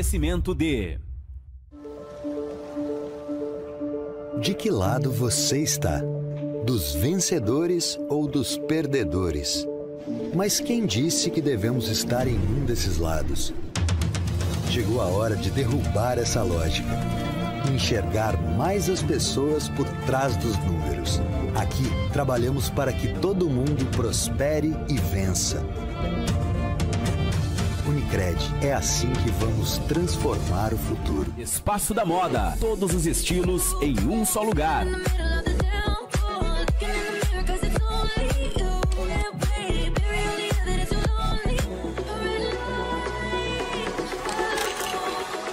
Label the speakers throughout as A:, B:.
A: Oferecimento
B: De que lado você está? Dos vencedores ou dos perdedores? Mas quem disse que devemos estar em um desses lados? Chegou a hora de derrubar essa lógica. Enxergar mais as pessoas por trás dos números. Aqui, trabalhamos para que todo mundo prospere e vença. Unicred, é assim que vamos transformar o futuro.
A: Espaço da Moda, todos os estilos em um só lugar.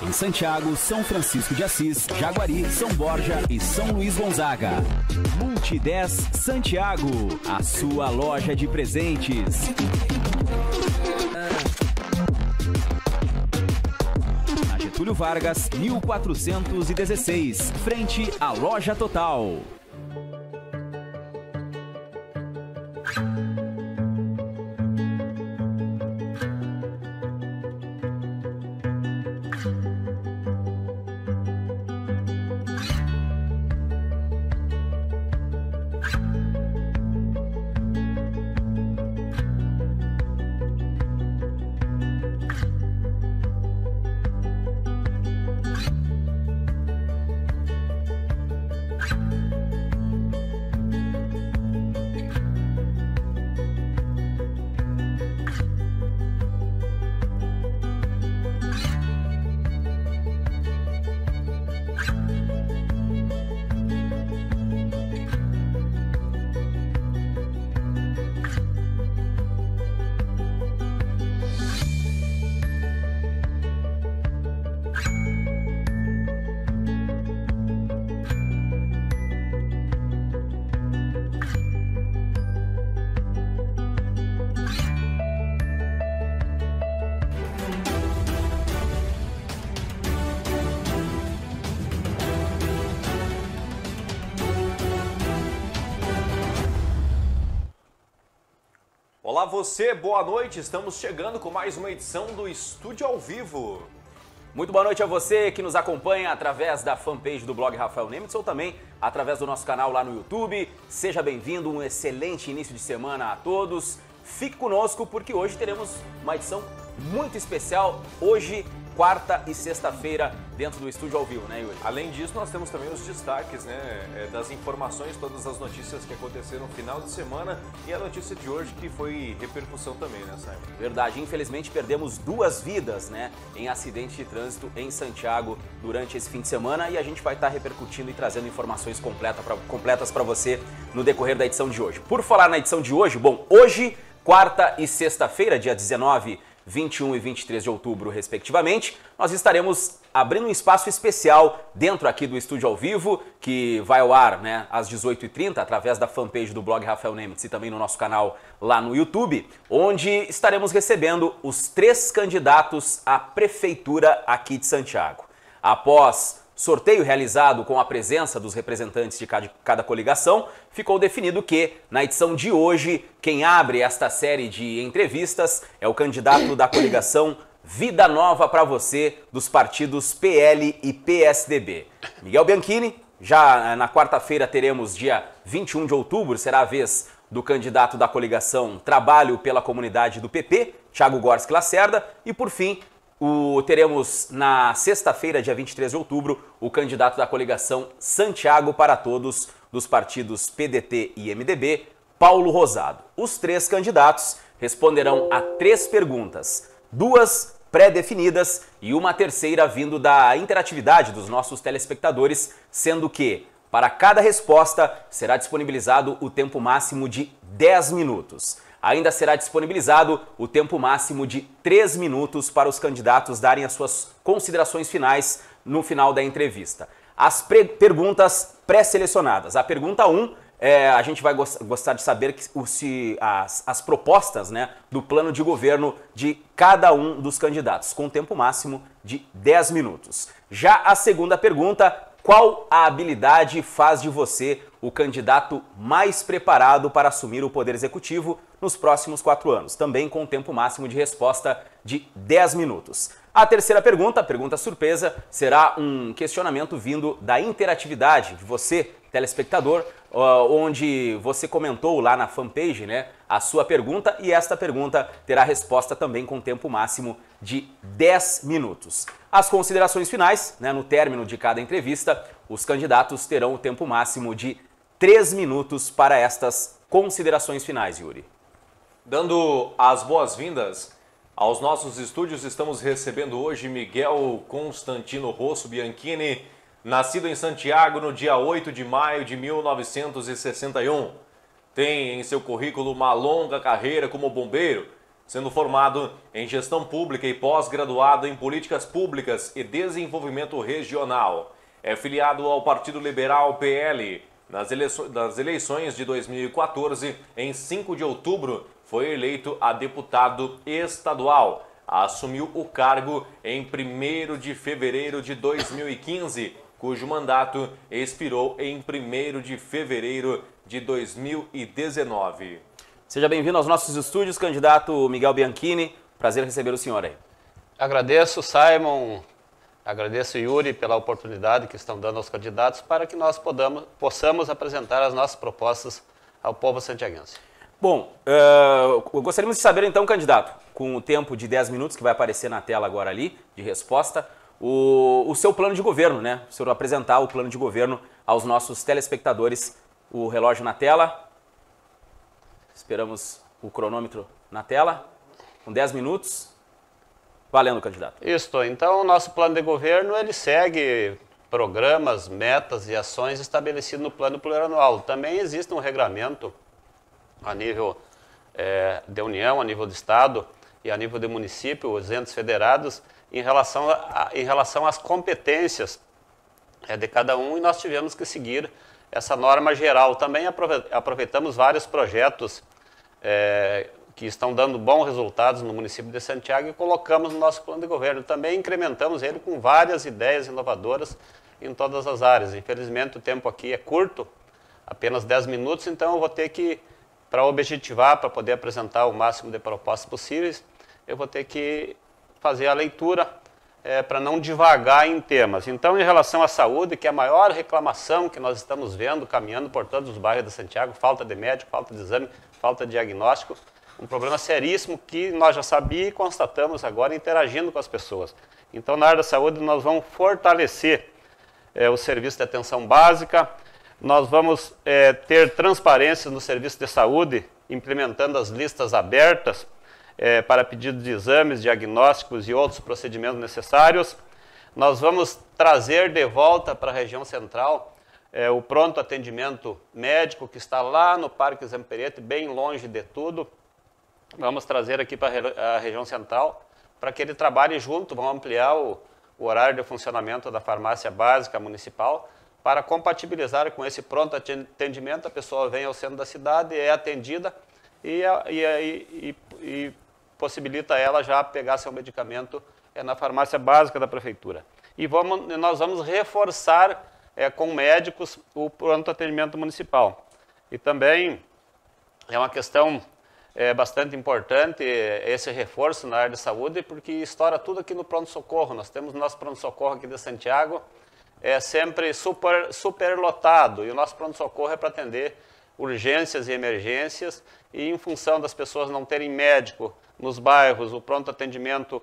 A: Em Santiago, São Francisco de Assis, Jaguari, São Borja e São Luís Gonzaga. Multi10 Santiago, a sua loja de presentes. Na Getúlio Vargas, 1416, frente à Loja Total.
C: Olá você, boa noite, estamos chegando com mais uma edição do Estúdio ao Vivo.
A: Muito boa noite a você que nos acompanha através da fanpage do blog Rafael Nemitz ou também através do nosso canal lá no YouTube. Seja bem-vindo, um excelente início de semana a todos. Fique conosco porque hoje teremos uma edição muito especial, hoje, quarta e sexta-feira, dentro do Estúdio ao Vivo, né, Yuri?
C: Além disso, nós temos também os destaques, né, das informações, todas as notícias que aconteceram no final de semana e a notícia de hoje que foi repercussão também, né, Simon?
A: Verdade, infelizmente perdemos 2 vidas, né, em acidente de trânsito em Santiago durante esse fim de semana e a gente vai estar repercutindo e trazendo informações completas para você no decorrer da edição de hoje. Por falar na edição de hoje, bom, hoje, quarta e sexta-feira, dia 19, 21 e 23 de outubro, respectivamente, nós estaremos abrindo um espaço especial dentro aqui do Estúdio ao Vivo, que vai ao ar, né, às 18h30, através da fanpage do blog Rafael Nemitz e também no nosso canal lá no YouTube, onde estaremos recebendo os 3 candidatos à prefeitura aqui de Santiago. Após sorteio realizado com a presença dos representantes de cada coligação, ficou definido que, na edição de hoje, quem abre esta série de entrevistas é o candidato da coligação Vida Nova para Você, dos partidos PL e PSDB. Miguel Bianchini, já na quarta-feira teremos, dia 21 de outubro, será a vez do candidato da coligação Trabalho pela Comunidade do PP, Thiago Gorski Lacerda, e por fim, teremos na sexta-feira, dia 23 de outubro, o candidato da coligação Santiago para Todos, dos partidos PDT e MDB, Paulo Rosado. Os 3 candidatos responderão a 3 perguntas, 2 pré-definidas e uma terceira vindo da interatividade dos nossos telespectadores, sendo que, para cada resposta, será disponibilizado o tempo máximo de 10 minutos. Ainda será disponibilizado o tempo máximo de 3 minutos para os candidatos darem as suas considerações finais no final da entrevista. As perguntas pré-selecionadas. A pergunta 1, a gente vai gostar de saber se as propostas, né, do plano de governo de cada um dos candidatos, com tempo máximo de 10 minutos. Já a segunda pergunta, qual a habilidade faz de você o candidato mais preparado para assumir o Poder Executivo nos próximos 4 anos? Também com tempo máximo de resposta de 10 minutos. A terceira pergunta, pergunta surpresa, será um questionamento vindo da interatividade de você, telespectador, onde você comentou lá na fanpage, né, a sua pergunta, e esta pergunta terá resposta também com tempo máximo de 10 minutos. As considerações finais, né, no término de cada entrevista, os candidatos terão o tempo máximo de 3 minutos para estas considerações finais, Yuri.
C: Dando as boas-vindas aos nossos estúdios, estamos recebendo hoje Miguel Constantino Rosso Bianchini, nascido em Santiago no dia 8 de maio de 1961. Tem em seu currículo uma longa carreira como bombeiro, sendo formado em gestão pública e pós-graduado em políticas públicas e desenvolvimento regional. É filiado ao Partido Liberal PL. Nas eleições de 2014, em 5 de outubro, foi eleito a deputado estadual. Assumiu o cargo em 1º de fevereiro de 2015, cujo mandato expirou em 1º de fevereiro de 2019.
A: Seja bem-vindo aos nossos estúdios, candidato Miguel Bianchini. Prazer receber o senhor aí.
D: Agradeço, Simon, agradeço, Yuri, pela oportunidade que estão dando aos candidatos para que nós possamos apresentar as nossas propostas ao povo santiaguense.
A: Bom, gostaríamos de saber então, candidato, com o tempo de 10 minutos que vai aparecer na tela agora ali, de resposta, o seu plano de governo, né? O senhor apresentar o plano de governo aos nossos telespectadores. O relógio na tela, esperamos o cronômetro na tela, com 10 minutos. Valendo, candidato.
D: Isso, então o nosso plano de governo ele segue programas, metas e ações estabelecidos no plano plurianual. Também existe um regramento a nível de União, a nível de Estado e a nível de município, os entes federados, em relação às competências de cada um, e nós tivemos que seguir essa norma geral. Também aproveitamos vários projetos que estão dando bons resultados no município de Santiago e colocamos no nosso plano de governo. Também incrementamos ele com várias ideias inovadoras em todas as áreas. Infelizmente o tempo aqui é curto, apenas 10 minutos, então eu vou ter que, para objetivar, para poder apresentar o máximo de propostas possíveis, eu vou ter que fazer a leitura para não divagar em temas. Então, em relação à saúde, que é a maior reclamação que nós estamos vendo, caminhando por todos os bairros de Santiago, falta de médico, falta de exame, falta de diagnóstico, um problema seríssimo que nós já sabíamos e constatamos agora interagindo com as pessoas. Então, na área da saúde, nós vamos fortalecer o serviço de atenção básica, nós vamos ter transparência no serviço de saúde, implementando as listas abertas para pedido de exames, diagnósticos e outros procedimentos necessários. Nós vamos trazer de volta para a região central o pronto atendimento médico, que está lá no Parque Zamperete, bem longe de tudo. Vamos trazer aqui para a região central, para que ele trabalhe junto, vamos ampliar o horário de funcionamento da farmácia básica municipal, para compatibilizar com esse pronto atendimento. A pessoa vem ao centro da cidade, é atendida e possibilita ela já pegar seu medicamento na farmácia básica da prefeitura. E nós vamos reforçar com médicos o pronto atendimento municipal. E também é uma questão bastante importante esse reforço na área de saúde, porque estoura tudo aqui no pronto-socorro. Nós temos o nosso pronto-socorro aqui de Santiago, sempre superlotado, e o nosso pronto-socorro é para atender urgências e emergências, e em função das pessoas não terem médico nos bairros, o pronto atendimento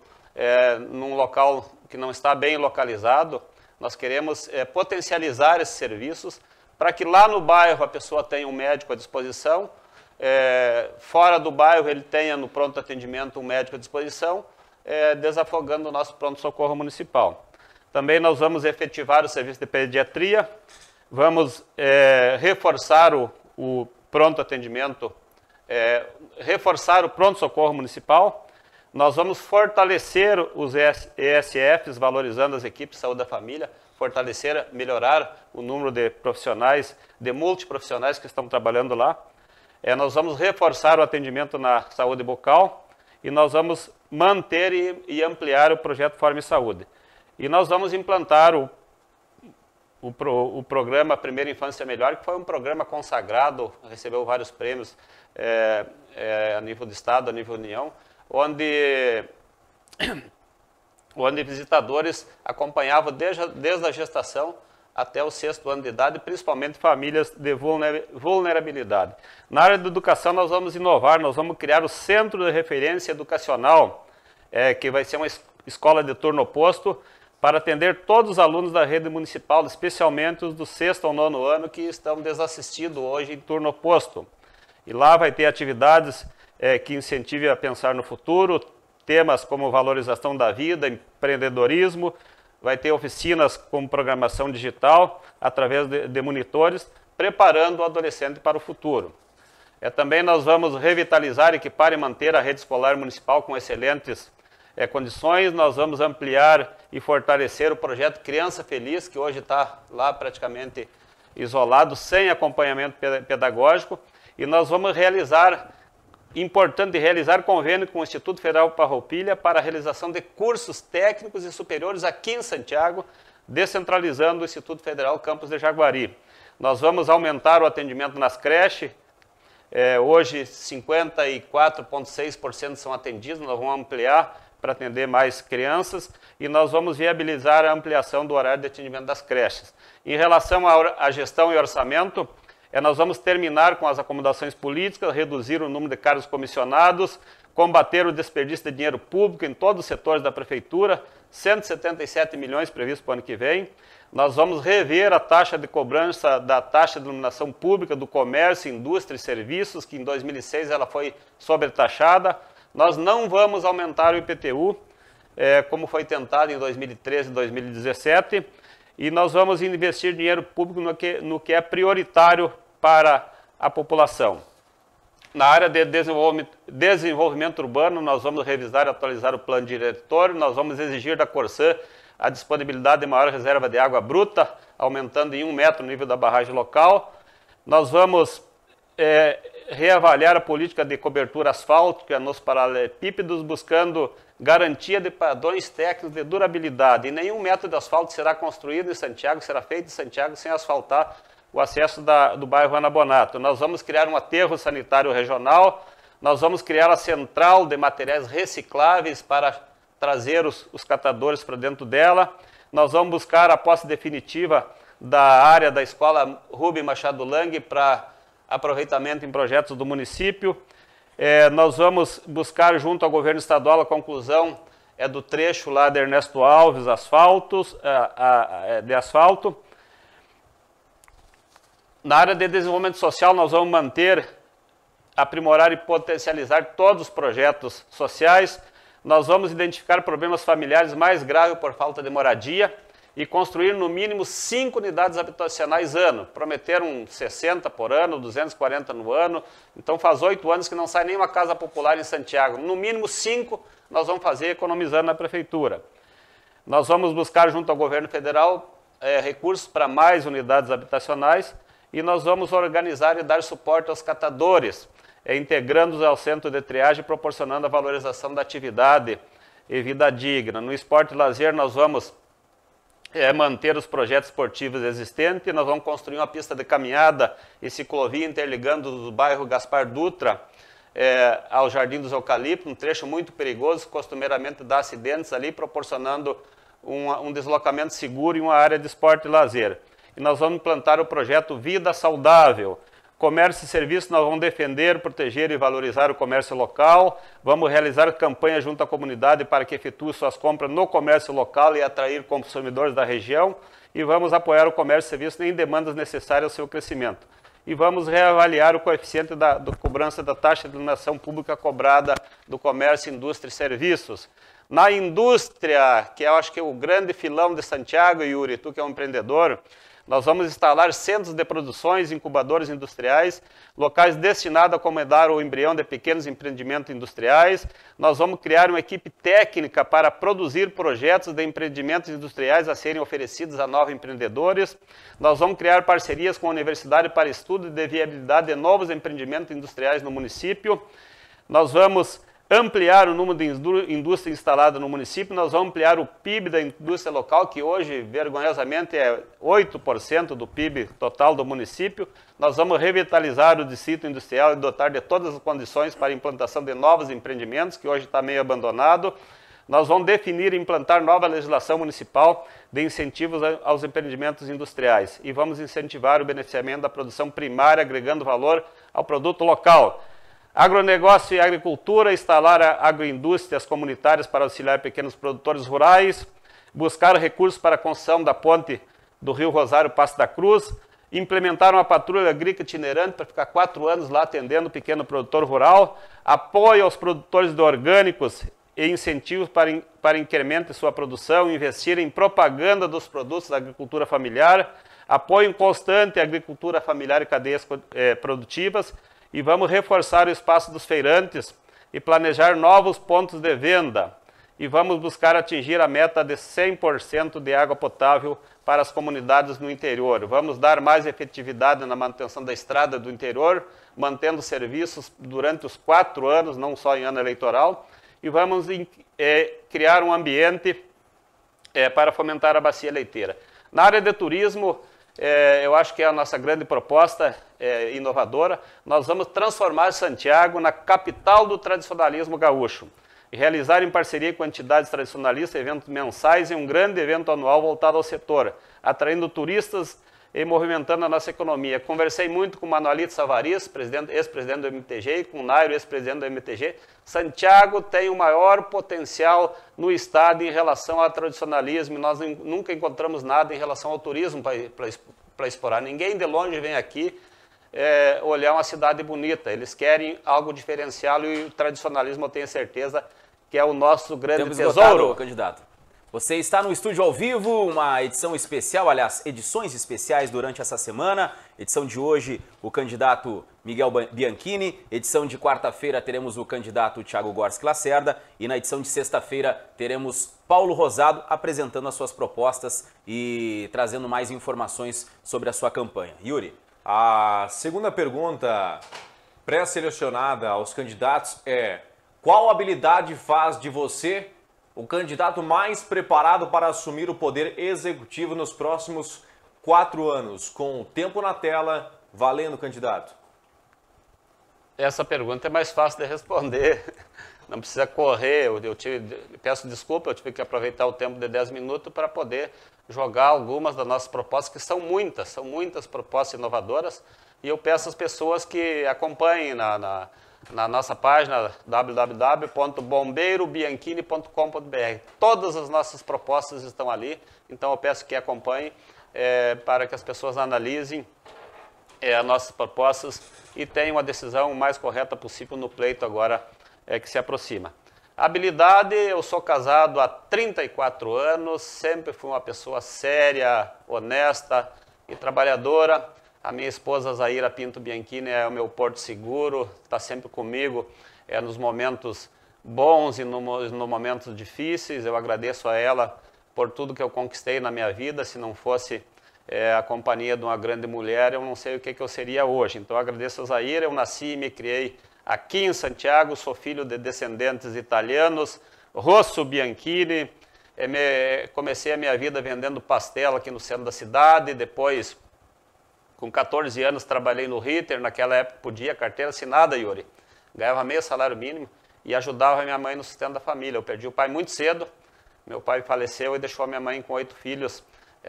D: num local que não está bem localizado, nós queremos potencializar esses serviços para que lá no bairro a pessoa tenha um médico à disposição, fora do bairro ele tenha no pronto atendimento um médico à disposição, desafogando o nosso pronto-socorro municipal. Também nós vamos efetivar o serviço de pediatria, vamos reforçar o pronto atendimento, reforçar o pronto-socorro municipal. Nós vamos fortalecer os ESFs, valorizando as equipes de saúde da família, fortalecer, melhorar o número de profissionais, de multiprofissionais que estão trabalhando lá. Nós vamos reforçar o atendimento na saúde bucal e nós vamos manter e ampliar o projeto Forme Saúde. E nós vamos implantar o programa Primeira Infância Melhor, que foi um programa consagrado, recebeu vários prêmios a nível de Estado, a nível de União, onde onde visitadores acompanhavam desde a gestação até o 6º ano de idade, principalmente famílias de vulnerabilidade. Na área da educação nós vamos inovar, nós vamos criar o Centro de Referência Educacional, que vai ser uma escola de turno oposto, para atender todos os alunos da rede municipal, especialmente os do 6º ao 9º ano, que estão desassistidos hoje em turno oposto. E lá vai ter atividades que incentivem a pensar no futuro, temas como valorização da vida, empreendedorismo, vai ter oficinas como programação digital, através de monitores, preparando o adolescente para o futuro. Também nós vamos revitalizar, equipar e manter a rede escolar municipal com excelentes condições. Nós vamos ampliar e fortalecer o projeto Criança Feliz, que hoje está lá praticamente isolado, sem acompanhamento pedagógico, e nós vamos realizar convênio com o Instituto Federal Farroupilha para a realização de cursos técnicos e superiores aqui em Santiago, descentralizando o Instituto Federal Campus de Jaguari. Nós vamos aumentar o atendimento nas creches. Hoje 54,6% são atendidos, nós vamos ampliar para atender mais crianças e nós vamos viabilizar a ampliação do horário de atendimento das creches. Em relação à gestão e orçamento, nós vamos terminar com as acomodações políticas, reduzir o número de cargos comissionados, combater o desperdício de dinheiro público em todos os setores da Prefeitura, 177 milhões previstos para o ano que vem. Nós vamos rever a taxa de cobrança da taxa de iluminação pública do comércio, indústria e serviços, que em 2006 ela foi sobretaxada. Nós não vamos aumentar o IPTU, como foi tentado em 2013 e 2017, e nós vamos investir dinheiro público no que é prioritário para a população. Na área de desenvolvimento urbano, nós vamos revisar e atualizar o plano diretor, nós vamos exigir da Corsã a disponibilidade de maior reserva de água bruta, aumentando em 1 metro o nível da barragem local. Nós vamos reavaliar a política de cobertura asfáltica nos paralelepípedos, buscando garantia de padrões técnicos de durabilidade. E nenhum metro de asfalto será construído em Santiago, será feito em Santiago sem asfaltar o acesso do bairro Ana Bonato. Nós vamos criar um aterro sanitário regional, nós vamos criar a central de materiais recicláveis para trazer os catadores para dentro dela, nós vamos buscar a posse definitiva da área da escola Rubem Machado Lang para aproveitamento em projetos do município. Nós vamos buscar junto ao governo estadual a conclusão do trecho lá de Ernesto Alves, de asfalto. Na área de desenvolvimento social, nós vamos manter, aprimorar e potencializar todos os projetos sociais. Nós vamos identificar problemas familiares mais graves por falta de moradia e construir no mínimo 5 unidades habitacionais ano. Prometeram 60 por ano, 240 no ano. Então faz 8 anos que não sai nenhuma casa popular em Santiago. No mínimo 5 nós vamos fazer economizando na prefeitura. Nós vamos buscar junto ao governo federal recursos para mais unidades habitacionais e nós vamos organizar e dar suporte aos catadores, integrando-os ao centro de triagem, proporcionando a valorização da atividade e vida digna. No esporte e lazer, nós vamos manter os projetos esportivos existentes, nós vamos construir uma pista de caminhada e ciclovia interligando o bairro Gaspar Dutra ao Jardim dos Eucaliptos, um trecho muito perigoso, costumeiramente dá acidentes ali, proporcionando um deslocamento seguro e uma área de esporte e lazer. E nós vamos implantar o projeto Vida Saudável. Comércio e serviço, nós vamos defender, proteger e valorizar o comércio local, vamos realizar campanhas junto à comunidade para que efetue suas compras no comércio local e atrair consumidores da região, e vamos apoiar o comércio e serviço em demandas necessárias ao seu crescimento. E vamos reavaliar o coeficiente da cobrança da taxa de iluminação pública cobrada do comércio, indústria e serviços. Na indústria, que eu acho que é o grande filão de Santiago, Yuri, tu que é um empreendedor, nós vamos instalar centros de produções, incubadores industriais, locais destinados a acomodar o embrião de pequenos empreendimentos industriais. Nós vamos criar uma equipe técnica para produzir projetos de empreendimentos industriais a serem oferecidos a novos empreendedores. Nós vamos criar parcerias com a universidade para estudo de viabilidade de novos empreendimentos industriais no município. Nós vamos ampliar o número de indústria instalada no município, nós vamos ampliar o PIB da indústria local, que hoje, vergonhosamente, é 8% do PIB total do município. Nós vamos revitalizar o distrito industrial e dotar de todas as condições para a implantação de novos empreendimentos, que hoje está meio abandonado. Nós vamos definir e implantar nova legislação municipal de incentivos aos empreendimentos industriais e vamos incentivar o beneficiamento da produção primária, agregando valor ao produto local. Agronegócio e agricultura, instalar agroindústrias comunitárias para auxiliar pequenos produtores rurais, buscar recursos para a construção da ponte do Rio Rosário Passo da Cruz, implementar uma patrulha agrícola itinerante para ficar 4 anos lá atendendo o pequeno produtor rural, apoio aos produtores de orgânicos e incentivos para incremento de sua produção, investir em propaganda dos produtos da agricultura familiar, apoio constante à agricultura familiar e cadeias produtivas, e vamos reforçar o espaço dos feirantes e planejar novos pontos de venda, e vamos buscar atingir a meta de 100% de água potável para as comunidades no interior. Vamos dar mais efetividade na manutenção da estrada do interior, mantendo serviços durante os 4 anos, não só em ano eleitoral, e vamos criar um ambiente para fomentar a bacia leiteira. Na área de turismo, eu acho que é a nossa grande proposta inovadora. Nós vamos transformar Santiago na capital do tradicionalismo gaúcho e realizar em parceria com entidades tradicionalistas eventos mensais e um grande evento anual voltado ao setor, atraindo turistas e movimentando a nossa economia. Conversei muito com o Manuelito Savariz, ex-presidente do MTG, e com o Nairo, ex-presidente do MTG. Santiago tem o maior potencial no estado em relação ao tradicionalismo. Nós nunca encontramos nada em relação ao turismo para explorar. Ninguém de longe vem aqui olhar uma cidade bonita. Eles querem algo diferencial e o tradicionalismo, eu tenho certeza, que é o nosso grande tesouro.
A: Candidato. Você está no estúdio ao vivo, uma edição especial, aliás, edições especiais durante essa semana. Edição de hoje, o candidato Miguel Bianchini. Edição de quarta-feira, teremos o candidato Thiago Gorski Lacerda. E na edição de sexta-feira, teremos Paulo Rosado apresentando as suas propostas e trazendo mais informações sobre a sua campanha. Yuri.
C: A segunda pergunta pré-selecionada aos candidatos é: qual habilidade faz de você o candidato mais preparado para assumir o poder executivo nos próximos 4 anos? Com o tempo na tela, valendo, candidato.
D: Essa pergunta é mais fácil de responder. Não precisa correr. Peço desculpa, eu tive que aproveitar o tempo de 10 minutos para poder jogar algumas das nossas propostas, que são muitas propostas inovadoras. E eu peço às pessoas que acompanhem na nossa página www.bombeirobianchini.com.br. Todas as nossas propostas estão ali, então eu peço que acompanhem para que as pessoas analisem as nossas propostas e tenham a decisão mais correta possível no pleito agora que se aproxima. Habilidade, eu sou casado há 34 anos, sempre fui uma pessoa séria, honesta e trabalhadora. A minha esposa Zaira Pinto Bianchini é o meu porto seguro, está sempre comigo nos momentos bons e nos momentos difíceis. Eu agradeço a ela por tudo que eu conquistei na minha vida. Se não fosse a companhia de uma grande mulher, eu não sei o que eu seria hoje. Então eu agradeço a Zaira. Eu nasci e me criei aqui em Santiago, sou filho de descendentes italianos, Rosso Bianchini. Comecei a minha vida vendendo pastel aqui no centro da cidade, depois, com 14 anos, trabalhei no Ritter. Naquela época podia, carteira assinada, Yuri. Ganhava meio salário mínimo e ajudava a minha mãe no sustento da família. Eu perdi o pai muito cedo, meu pai faleceu e deixou a minha mãe com 8 filhos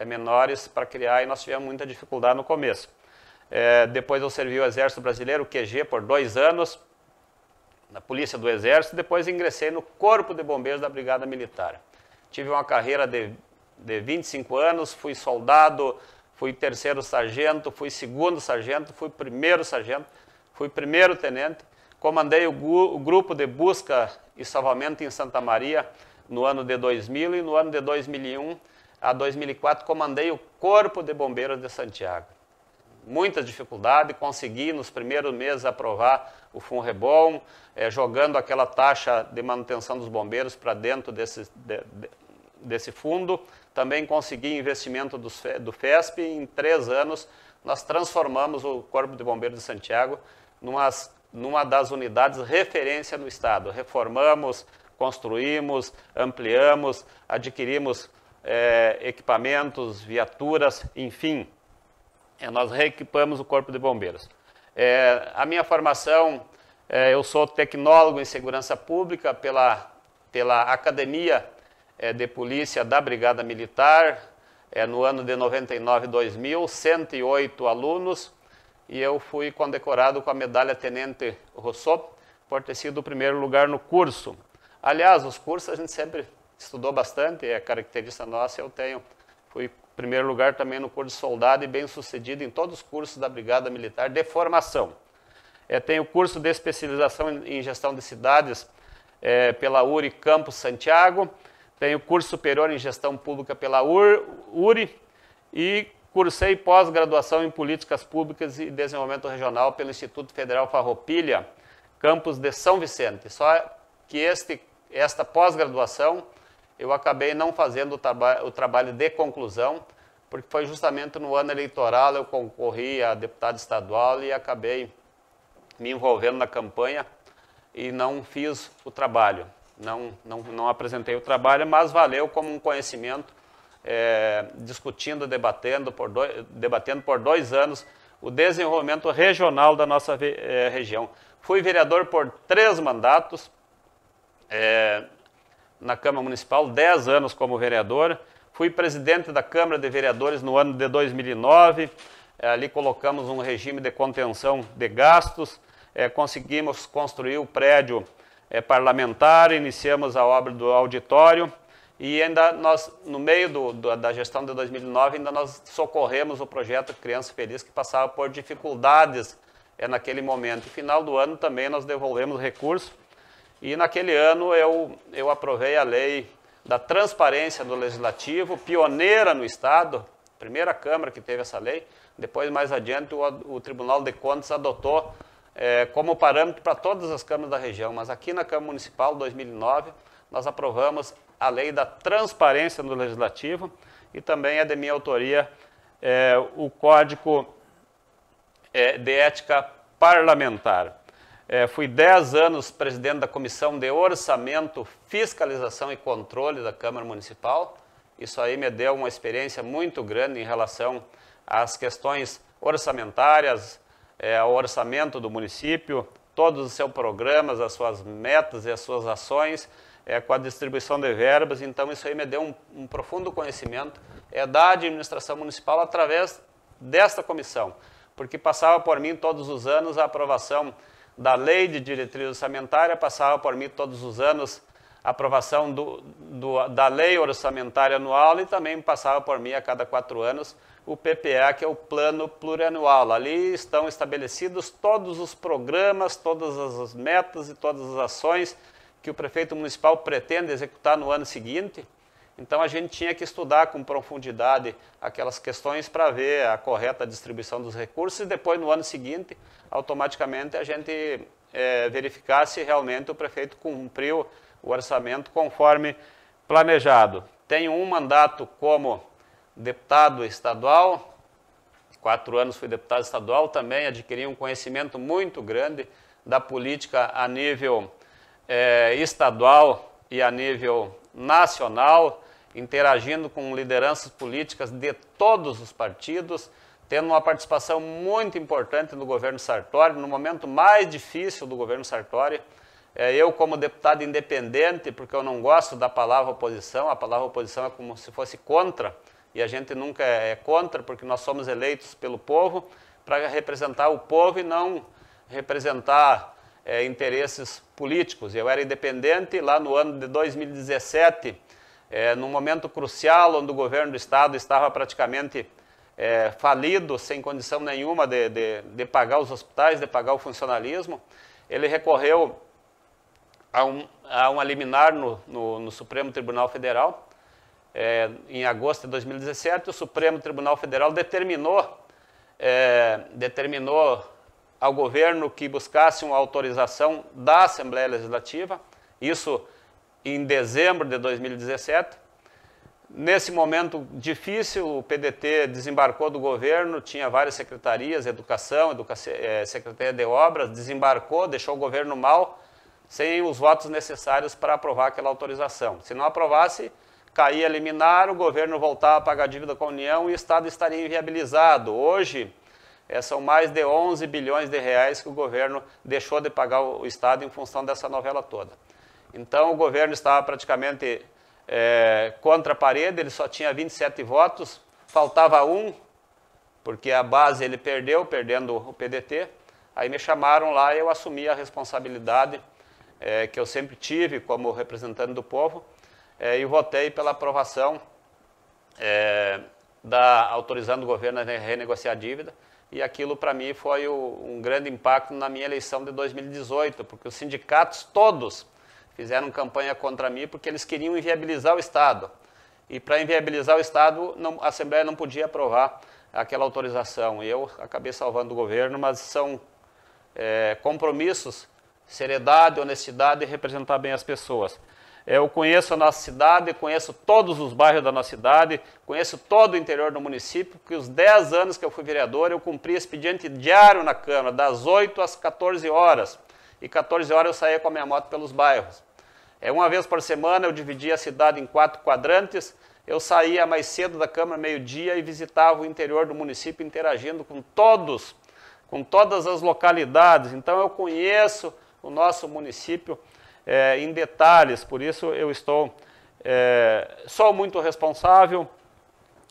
D: menores para criar, e nós tivemos muita dificuldade no começo. Depois eu servi o Exército Brasileiro, o QG, por 2 anos, na Polícia do Exército. Depois ingressei no Corpo de Bombeiros da Brigada Militar. Tive uma carreira de 25 anos, fui soldado, fui 3º sargento, fui 2º sargento, fui 1º sargento, fui 1º tenente. Comandei o grupo de busca e salvamento em Santa Maria no ano de 2000 e no ano de 2001 a 2004 comandei o Corpo de Bombeiros de Santiago. Muita dificuldade, consegui nos primeiros meses aprovar o FUNREBOM, jogando aquela taxa de manutenção dos bombeiros para dentro desse fundo. Também consegui investimento do FESP. Em 3 anos, nós transformamos o Corpo de Bombeiros de Santiago numa das unidades referência no estado. Reformamos, construímos, ampliamos, adquirimos equipamentos, viaturas, enfim. Nós reequipamos o Corpo de Bombeiros. A minha formação, eu sou tecnólogo em segurança pública pela pela Academia de Polícia da Brigada Militar, no ano de 99 e 2000, 108 alunos, e eu fui condecorado com a medalha Tenente Rousseau por ter sido o primeiro lugar no curso. Aliás, os cursos a gente sempre estudou bastante, é característica nossa, fui primeiro lugar também no curso de soldado e bem sucedido em todos os cursos da Brigada Militar de formação. Tenho curso de especialização em gestão de cidades pela URI Campus Santiago, tenho curso superior em gestão pública pela URI e cursei pós-graduação em políticas públicas e desenvolvimento regional pelo Instituto Federal Farroupilha, campus de São Vicente. Só que esta pós-graduação eu acabei não fazendo o trabalho de conclusão, porque foi justamente no ano eleitoral eu concorri a deputado estadual e acabei me envolvendo na campanha e não fiz o trabalho. Não apresentei o trabalho, mas valeu como um conhecimento, discutindo, debatendo por 2 anos o desenvolvimento regional da nossa região. Fui vereador por 3 mandatos na Câmara Municipal, 10 anos como vereador. Fui presidente da Câmara de Vereadores no ano de 2009. Ali colocamos um regime de contenção de gastos. Conseguimos construir o prédio parlamentar, iniciamos a obra do auditório e ainda nós, no meio da gestão de 2009, ainda nós socorremos o projeto Criança Feliz, que passava por dificuldades naquele momento. No final do ano também nós devolvemos recursos e naquele ano eu aprovei a lei da transparência do Legislativo, pioneira no Estado, primeira Câmara que teve essa lei. Depois, mais adiante, o Tribunal de Contas adotou como parâmetro para todas as câmaras da região, mas aqui na Câmara Municipal, 2009, nós aprovamos a lei da transparência no Legislativo e também é de minha autoria o Código de Ética Parlamentar. Fui 10 anos presidente da Comissão de Orçamento, Fiscalização e Controle da Câmara Municipal. Isso aí me deu uma experiência muito grande em relação às questões orçamentárias, ao orçamento do município, todos os seus programas, as suas metas e as suas ações, com a distribuição de verbas. Então, isso aí me deu um profundo conhecimento da administração municipal através desta comissão, porque passava por mim todos os anos a aprovação da lei de diretriz orçamentária, passava por mim todos os anos a aprovação da lei orçamentária anual e também passava por mim a cada 4 anos o PPA, que é o Plano Plurianual. Ali estão estabelecidos todos os programas, todas as metas e todas as ações que o prefeito municipal pretende executar no ano seguinte. Então a gente tinha que estudar com profundidade aquelas questões para ver a correta distribuição dos recursos e depois no ano seguinte, automaticamente, a gente verificar se realmente o prefeito cumpriu o orçamento conforme planejado. Tenho um mandato como deputado estadual, 4 anos fui deputado estadual, também adquiri um conhecimento muito grande da política a nível estadual e a nível nacional, interagindo com lideranças políticas de todos os partidos, tendo uma participação muito importante no governo Sartori, no momento mais difícil do governo Sartori. Eu, como deputado independente, porque eu não gosto da palavra oposição, a palavra oposição é como se fosse contra, e a gente nunca é contra, porque nós somos eleitos pelo povo para representar o povo e não representar interesses políticos. Eu era independente lá no ano de 2017, num momento crucial, onde o governo do Estado estava praticamente falido, sem condição nenhuma de pagar os hospitais, de pagar o funcionalismo. Ele recorreu a uma liminar no Supremo Tribunal Federal. Em agosto de 2017, o Supremo Tribunal Federal determinou ao governo que buscasse uma autorização da Assembleia Legislativa, isso em dezembro de 2017. Nesse momento difícil, o PDT desembarcou do governo, tinha várias secretarias, Educação, Secretaria de Obras, desembarcou, deixou o governo mal, sem os votos necessários para aprovar aquela autorização. Se não aprovasse, caía liminar, o governo voltava a pagar a dívida com a União e o Estado estaria inviabilizado. Hoje, são mais de 11 bilhões de reais que o governo deixou de pagar o Estado em função dessa novela toda. Então o governo estava praticamente contra a parede, ele só tinha 27 votos, faltava um, porque a base ele perdendo o PDT. Aí me chamaram lá e eu assumi a responsabilidade que eu sempre tive como representante do povo e votei pela aprovação autorizando o governo a renegociar a dívida. E aquilo para mim foi um grande impacto na minha eleição de 2018, porque os sindicatos todos fizeram campanha contra mim porque eles queriam inviabilizar o Estado. E para inviabilizar o Estado, a Assembleia não podia aprovar aquela autorização. E eu acabei salvando o governo, mas são compromissos, seriedade, honestidade e representar bem as pessoas. Eu conheço a nossa cidade, conheço todos os bairros da nossa cidade, conheço todo o interior do município, porque os 10 anos que eu fui vereador, eu cumpri expediente diário na Câmara, das 8 às 14 horas. E 14 horas eu saía com a minha moto pelos bairros. Uma vez por semana eu dividia a cidade em 4 quadrantes, eu saía mais cedo da Câmara, meio-dia, e visitava o interior do município, interagindo com todas as localidades. Então eu conheço o nosso município em detalhes, por isso eu sou muito responsável.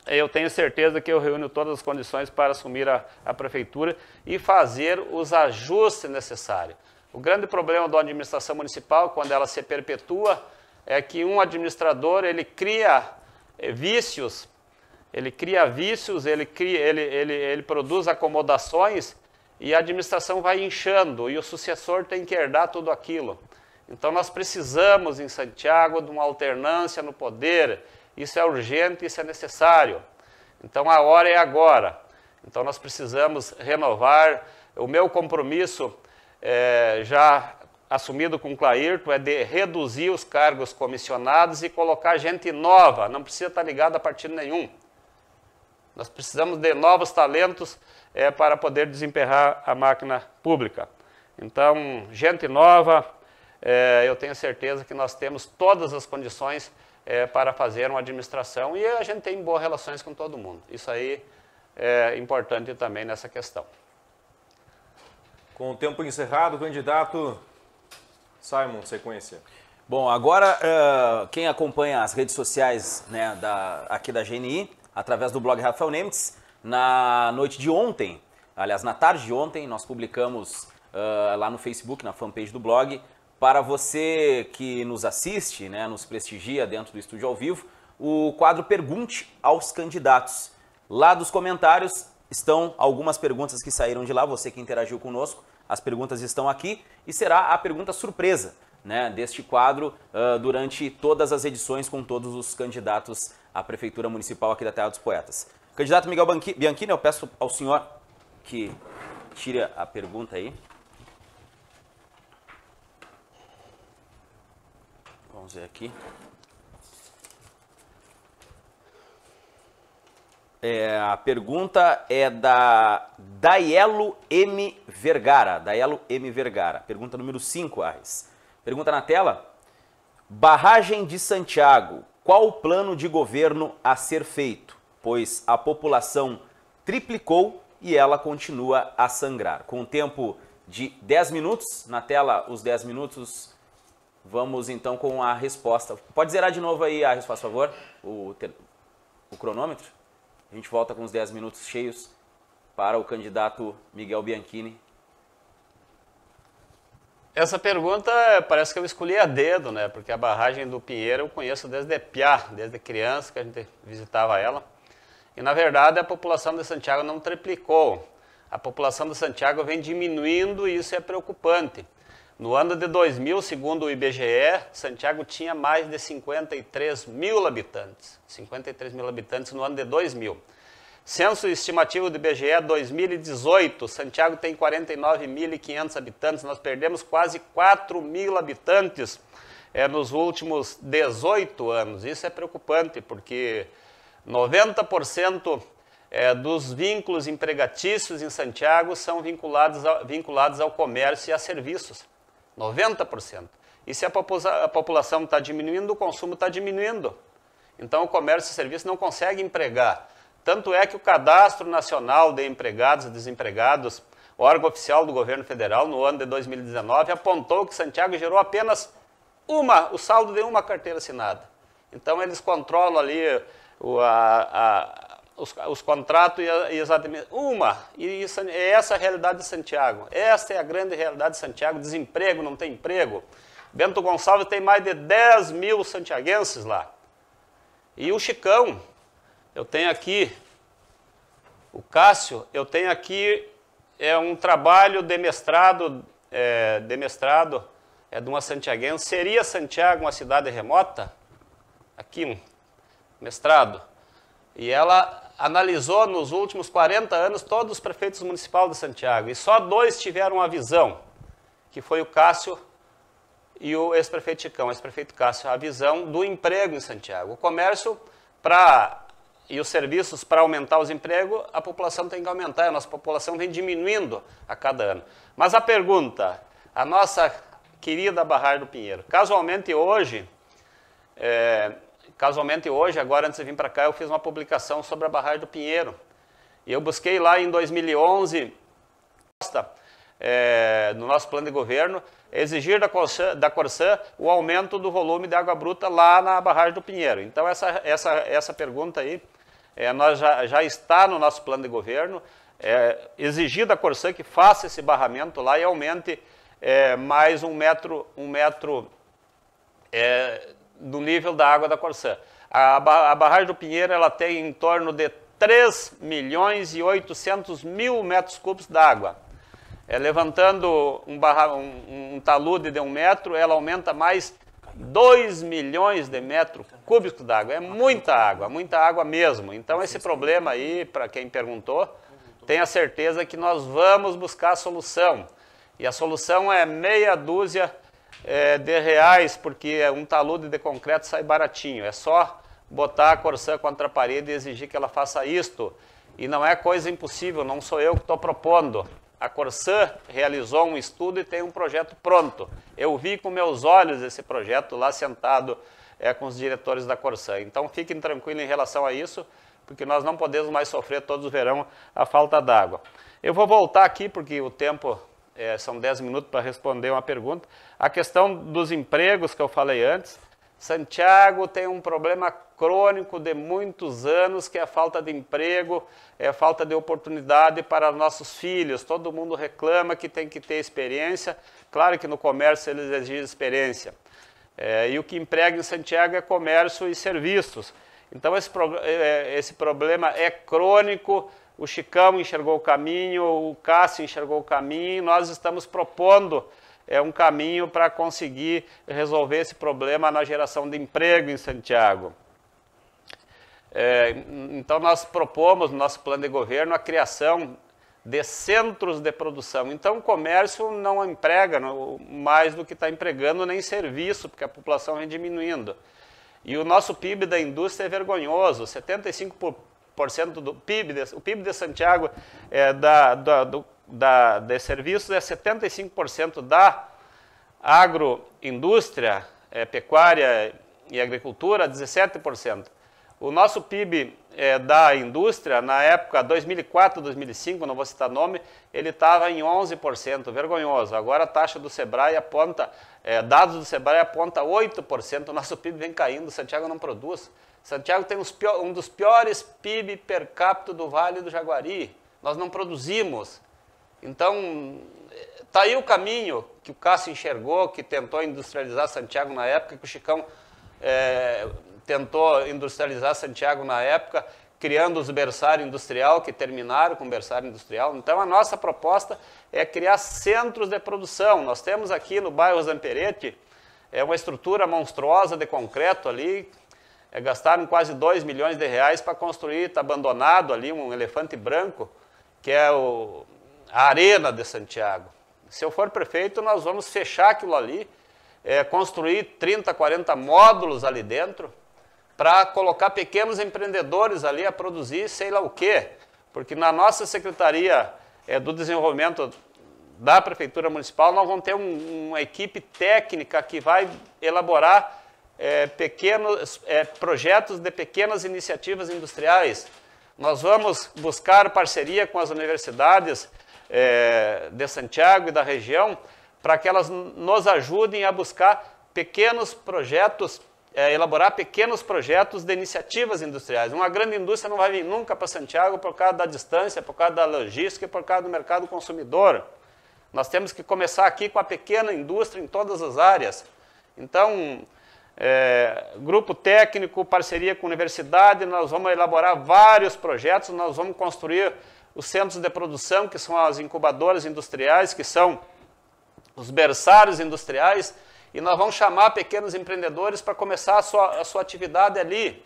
D: Eu tenho certeza que eu reúno todas as condições para assumir a prefeitura e fazer os ajustes necessários. O grande problema da administração municipal, quando ela se perpetua, é que um administrador ele cria vícios, ele produz acomodações e a administração vai inchando e o sucessor tem que herdar tudo aquilo. Então nós precisamos em Santiago de uma alternância no poder, isso é urgente, isso é necessário. Então a hora é agora. Então nós precisamos renovar. O meu compromisso, já assumido com o Clairton, é de reduzir os cargos comissionados e colocar gente nova, não precisa estar ligado a partido nenhum. Nós precisamos de novos talentos para poder desempenhar a máquina pública. Então, gente nova, eu tenho certeza que nós temos todas as condições para fazer uma administração e a gente tem boas relações com todo mundo. Isso aí é importante também nessa questão.
C: Com o tempo encerrado, candidato Simon, sequência.
A: Bom, agora quem acompanha as redes sociais, né, aqui da GNI, através do blog Rafael Nemitz, na noite de ontem, aliás, na tarde de ontem, nós publicamos lá no Facebook, na fanpage do blog, para você que nos assiste, né, nos prestigia dentro do estúdio ao vivo, o quadro Pergunte aos Candidatos. Lá dos comentários estão algumas perguntas que saíram de lá, você que interagiu conosco, as perguntas estão aqui e será a pergunta surpresa, né, deste quadro durante todas as edições com todos os candidatos à Prefeitura Municipal aqui da Terra dos Poetas. Candidato Miguel Bianchini, eu peço ao senhor que tire a pergunta aí. Vamos ver aqui. A pergunta é da Daielo M. Vergara. Daielo M. Vergara. Pergunta número 5, Arres. Pergunta na tela. Barragem de Santiago. Qual o plano de governo a ser feito? Pois a população triplicou e ela continua a sangrar. Com um tempo de 10 minutos, na tela os 10 minutos, vamos então com a resposta. Pode zerar de novo aí, Arres, faz favor, o cronômetro. A gente volta com os 10 minutos cheios para o candidato Miguel Bianchini.
D: Essa pergunta parece que eu escolhi a dedo, né? Porque a barragem do Pinheiro eu conheço desde piá, desde criança que a gente visitava ela. E na verdade a população de Santiago não triplicou. A população de Santiago vem diminuindo e isso é preocupante. No ano de 2000, segundo o IBGE, Santiago tinha mais de 53 mil habitantes. 53 mil habitantes no ano de 2000. Censo estimativo do IBGE 2018, Santiago tem 49.500 habitantes. Nós perdemos quase 4 mil habitantes nos últimos 18 anos. Isso é preocupante, porque 90% dos vínculos empregatícios em Santiago são vinculados ao comércio e a serviços. 90%. E se a população está diminuindo, o consumo está diminuindo. Então o comércio e serviço não consegue empregar. Tanto é que o Cadastro Nacional de Empregados e Desempregados, órgão oficial do governo federal, no ano de 2019, apontou que Santiago gerou apenas o saldo de uma carteira assinada. Então, eles controlam ali os contratos e as administrações. E isso, é essa a realidade de Santiago. Essa é a grande realidade de Santiago. Desemprego, não tem emprego. Bento Gonçalves tem mais de 10 mil santiaguenses lá. E o Chicão, eu tenho aqui, o Cássio, eu tenho aqui um trabalho de mestrado, de uma santiaguense. Seria Santiago uma cidade remota? Aqui um mestrado. E ela analisou nos últimos 40 anos todos os prefeitos municipais de Santiago. E só 2 tiveram a visão, que foi o Cássio e o ex-prefeito Chicão, ex-prefeito Cássio, a visão do emprego em Santiago. O comércio e os serviços para aumentar os empregos, a população tem que aumentar, a nossa população vem diminuindo a cada ano. Mas a pergunta, a nossa querida Barragem do Pinheiro, casualmente hoje, agora antes de vir para cá, eu fiz uma publicação sobre a Barragem do Pinheiro. E eu busquei lá em 2011, no nosso plano de governo, exigir da Corsã o aumento do volume de água bruta lá na Barragem do Pinheiro. Então, essa pergunta aí, nós já está no nosso plano de governo, exigir da Corsã que faça esse barramento lá e aumente mais um metro do nível da água da Corsã. A Barragem do Pinheiro ela tem em torno de 3.800.000 metros cúbicos d'água. Levantando um talude de 1 metro, ela aumenta mais 2 milhões de metros cúbicos d'água. É muita água mesmo. Então, esse problema aí, para quem perguntou, tenha certeza que nós vamos buscar a solução. E a solução é meia dúzia de reais, porque um talude de concreto sai baratinho. É só botar a Corsã contra a parede e exigir que ela faça isto. E não é coisa impossível, não sou eu que estou propondo. A Corsã realizou um estudo e tem um projeto pronto. Eu vi com meus olhos esse projeto lá sentado com os diretores da Corsã. Então fiquem tranquilos em relação a isso, porque nós não podemos mais sofrer todos os verão a falta d'água. Eu vou voltar aqui, porque o tempo são 10 minutos para responder uma pergunta. A questão dos empregos que eu falei antes. Santiago tem um problema crônico de muitos anos, que é a falta de emprego, é a falta de oportunidade para nossos filhos. Todo mundo reclama que tem que ter experiência. Claro que no comércio eles exigem experiência. E o que emprega em Santiago é comércio e serviços. Então esse problema é crônico. O Chicão enxergou o caminho, o Cássio enxergou o caminho. Nós estamos propondo um caminho para conseguir resolver esse problema na geração de emprego em Santiago. Então, nós propomos no nosso plano de governo a criação de centros de produção. Então, o comércio não emprega mais do que está empregando, nem serviço, porque a população vem diminuindo. E o nosso PIB da indústria é vergonhoso, 75% do PIB, o PIB de Santiago de serviços é 75% da agroindústria, pecuária e agricultura, 17%. O nosso PIB da indústria, na época 2004, 2005, não vou citar nome, ele estava em 11%, vergonhoso. Agora a taxa do Sebrae aponta, dados do Sebrae aponta 8%, o nosso PIB vem caindo, Santiago não produz. Santiago tem um dos piores PIB per capita do Vale do Jaguari, nós não produzimos. Então, está aí o caminho que o Cássio enxergou, que tentou industrializar Santiago na época, que o Chicão tentou industrializar Santiago na época, criando os berçários industrial, que terminaram com o berçário industrial. Então, a nossa proposta é criar centros de produção. Nós temos aqui no bairro Zamperete uma estrutura monstruosa de concreto ali, gastaram quase 2 milhões de reais para construir, está abandonado ali um elefante branco, que é a Arena de Santiago. Se eu for prefeito, nós vamos fechar aquilo ali, construir 30, 40 módulos ali dentro, para colocar pequenos empreendedores ali a produzir sei lá o quê. Porque na nossa Secretaria do Desenvolvimento da Prefeitura Municipal, nós vamos ter uma equipe técnica que vai elaborar pequenos projetos de pequenas iniciativas industriais. Nós vamos buscar parceria com as universidades de Santiago e da região para que elas nos ajudem a buscar pequenos projetos, elaborar pequenos projetos de iniciativas industriais. Uma grande indústria não vai vir nunca para Santiago por causa da distância, por causa da logística e por causa do mercado consumidor. Nós temos que começar aqui com a pequena indústria em todas as áreas. Então, grupo técnico, parceria com a universidade, nós vamos elaborar vários projetos, nós vamos construir os centros de produção, que são as incubadoras industriais, que são os berçários industriais, e nós vamos chamar pequenos empreendedores para começar a sua atividade ali,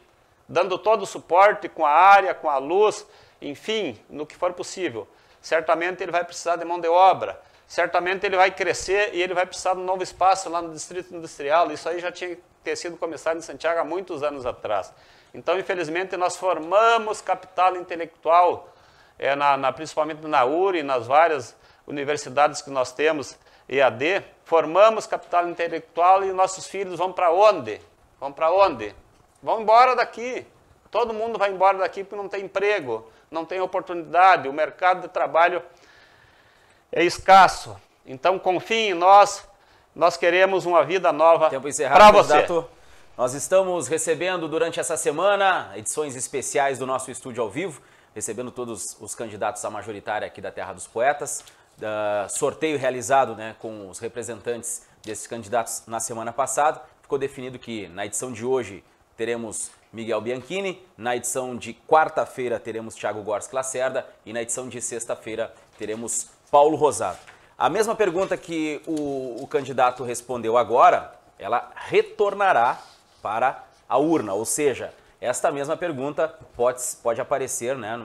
D: dando todo o suporte com a área, com a luz, enfim, no que for possível. Certamente ele vai precisar de mão de obra, certamente ele vai crescer e ele vai precisar de um novo espaço lá no Distrito Industrial. Isso aí já tinha que ter sido começado em Santiago há muitos anos atrás. Então, infelizmente, nós formamos capital intelectual, principalmente na URI, nas várias universidades que nós temos, EAD, formamos capital intelectual e nossos filhos vão para onde? Vão para onde? Vão embora daqui. Todo mundo vai embora daqui porque não tem emprego, não tem oportunidade, o mercado de trabalho é escasso. Então, confie em nós, nós queremos uma vida nova para você.
A: Nós estamos recebendo durante essa semana edições especiais do nosso estúdio ao vivo, recebendo todos os candidatos à majoritária aqui da Terra dos Poetas. Sorteio realizado, né, com os representantes desses candidatos na semana passada. Ficou definido que na edição de hoje teremos Miguel Bianchini, na edição de quarta-feira teremos Thiago Gorski Lacerda e na edição de sexta-feira teremos Paulo Rosado. A mesma pergunta que o candidato respondeu agora, ela retornará para a urna, ou seja, esta mesma pergunta pode aparecer, né,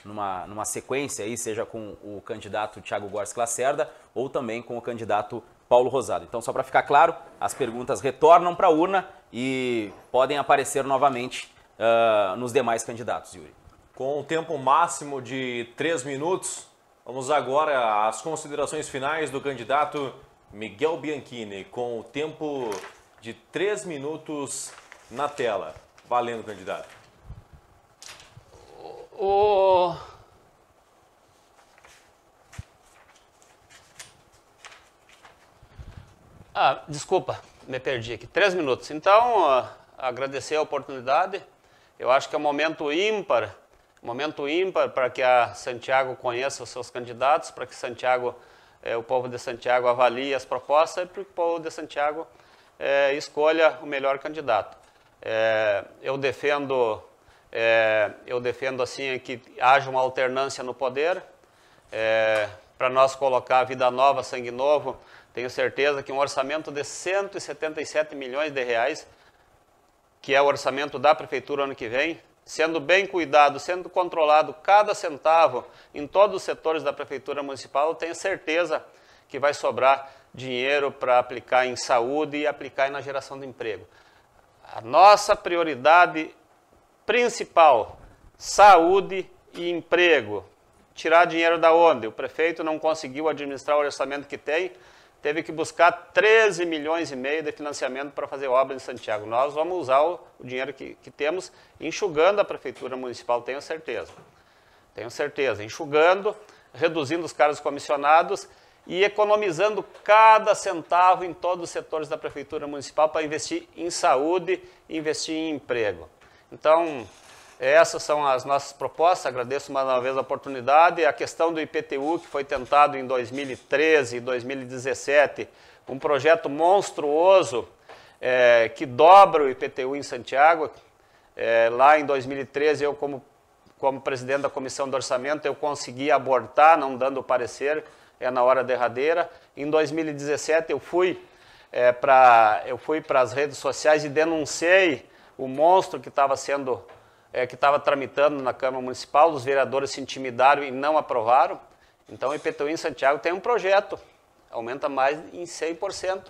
A: numa sequência aí, seja com o candidato Thiago Gorski Lacerda ou também com o candidato Paulo Rosado. Então, só para ficar claro, as perguntas retornam para a urna e podem aparecer novamente nos demais candidatos, Yuri.
C: Com um tempo máximo de 3 minutos, vamos agora às considerações finais do candidato Miguel Bianchini, com o tempo de 3 minutos na tela. Valendo, candidato.
D: Desculpa, me perdi aqui. 3 minutos. Então, agradecer a oportunidade. Eu acho que é um momento ímpar para que a Santiago conheça os seus candidatos, para que o povo de Santiago avalie as propostas e para que o povo de Santiago escolha o melhor candidato. Eu defendo assim que haja uma alternância no poder, para nós colocar vida nova, sangue novo. Tenho certeza que um orçamento de 177 milhões de reais, que é o orçamento da prefeitura ano que vem, sendo bem cuidado, sendo controlado cada centavo em todos os setores da prefeitura municipal, eu tenho certeza que vai sobrar dinheiro para aplicar em saúde e aplicar na geração de emprego. A nossa prioridade principal, saúde e emprego. Tirar dinheiro da onde? O prefeito não conseguiu administrar o orçamento que tem, teve que buscar 13 milhões e meio de financiamento para fazer obra em Santiago. Nós vamos usar o dinheiro que temos, enxugando a prefeitura municipal, tenho certeza. Tenho certeza, enxugando, reduzindo os cargos comissionados e economizando cada centavo em todos os setores da prefeitura municipal para investir em saúde e investir em emprego. Então, essas são as nossas propostas. Agradeço mais uma vez a oportunidade. A questão do IPTU, que foi tentado em 2013 e 2017, um projeto monstruoso que dobra o IPTU em Santiago. Lá em 2013, eu como presidente da Comissão do Orçamento, eu consegui abortar, não dando parecer, na hora derradeira. Em 2017, eu fui para as redes sociais e denunciei o monstro que estava tramitando na Câmara Municipal. Os vereadores se intimidaram e não aprovaram. Então, o IPTU em Santiago tem um projeto, aumenta mais em 100%.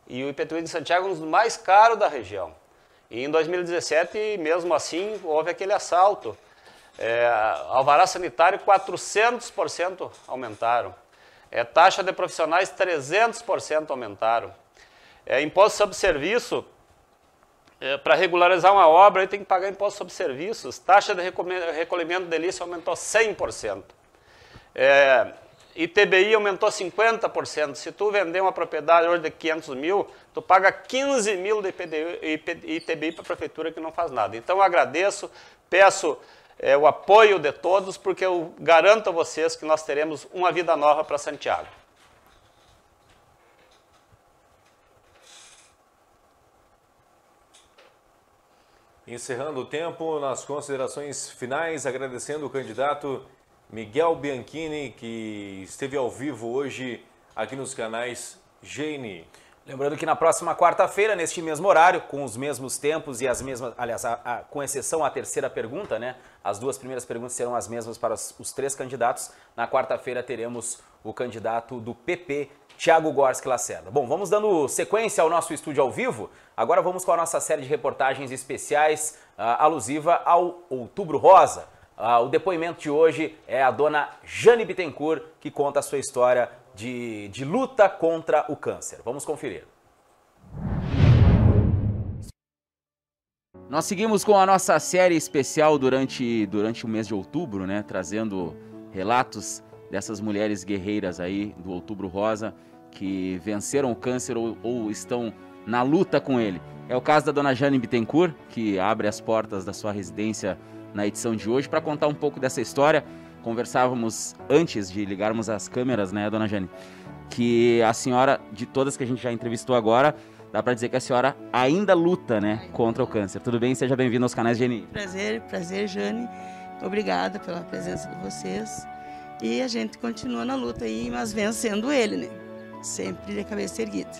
D: E o IPTU de Santiago é um dos mais caros da região. E em 2017, mesmo assim, houve aquele assalto. Alvará sanitário, 400% aumentaram. Taxa de profissionais, 300% aumentaram. Imposto sobre serviço, para regularizar uma obra, aí tem que pagar imposto sobre serviços. Taxa de recolhimento de lixo aumentou 100%. ITBI aumentou 50%. Se tu vender uma propriedade hoje de 500 mil, tu paga 15 mil de ITBI para a prefeitura que não faz nada. Então eu agradeço, peço o apoio de todos, porque eu garanto a vocês que nós teremos uma vida nova para Santiago.
C: Encerrando o tempo, nas considerações finais, agradecendo o candidato Miguel Bianchini, que esteve ao vivo hoje aqui nos canais GNI.
A: Lembrando que na próxima quarta-feira, neste mesmo horário, com os mesmos tempos e as mesmas, aliás, com exceção à terceira pergunta, né? As duas primeiras perguntas serão as mesmas para os três candidatos. Na quarta-feira teremos o candidato do PP, Thiago Gorski Lacerda. Bom, vamos dando sequência ao nosso estúdio ao vivo. Agora vamos com a nossa série de reportagens especiais alusiva ao Outubro Rosa. O depoimento de hoje é a dona Jane Bittencourt, que conta a sua história de luta contra o câncer. Vamos conferir. Nós seguimos com a nossa série especial durante o mês de outubro, né? Trazendo relatos dessas mulheres guerreiras aí do Outubro Rosa que venceram o câncer ou estão na luta com ele. É o caso da dona Jane Bittencourt, que abre as portas da sua residência na edição de hoje para contar um pouco dessa história. Conversávamos antes de ligarmos as câmeras, né, dona Jane, que a senhora, de todas que a gente já entrevistou agora, dá para dizer que a senhora ainda luta, né, contra o câncer. Tudo bem? Seja bem-vindo aos canais GNI.
E: Prazer, Jane. Obrigada pela presença de vocês. E a gente continua na luta aí, mas vencendo ele, né? Sempre de cabeça erguida.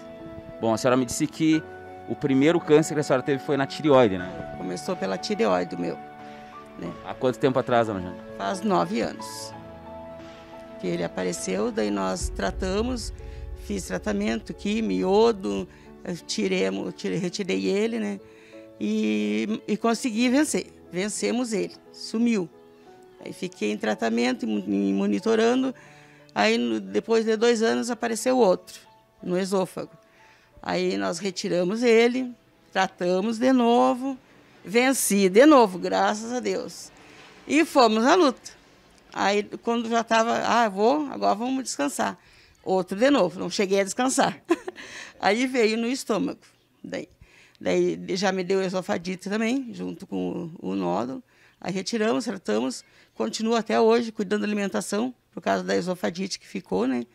A: Bom, a senhora me disse que o primeiro câncer que a senhora teve foi na tireoide, né?
E: Começou pela tireoide, meu. Né?
A: Há quanto tempo atrás, dona Jane?
E: Faz 9 anos que ele apareceu, daí nós tratamos, fiz tratamento, químio, iodo, retirei ele, né? E consegui vencer. Vencemos ele, sumiu. Aí fiquei em tratamento, monitorando, aí depois de 2 anos apareceu outro, no esôfago. Aí nós retiramos ele, tratamos de novo, venci de novo, graças a Deus. E fomos à luta. Aí quando já estava, agora vamos descansar. Outro de novo, não cheguei a descansar. Aí veio no estômago. Daí já me deu esofagite também, junto com o nódulo. Aí retiramos, tratamos, continuo até hoje cuidando da alimentação, por causa da esofagite que ficou, né?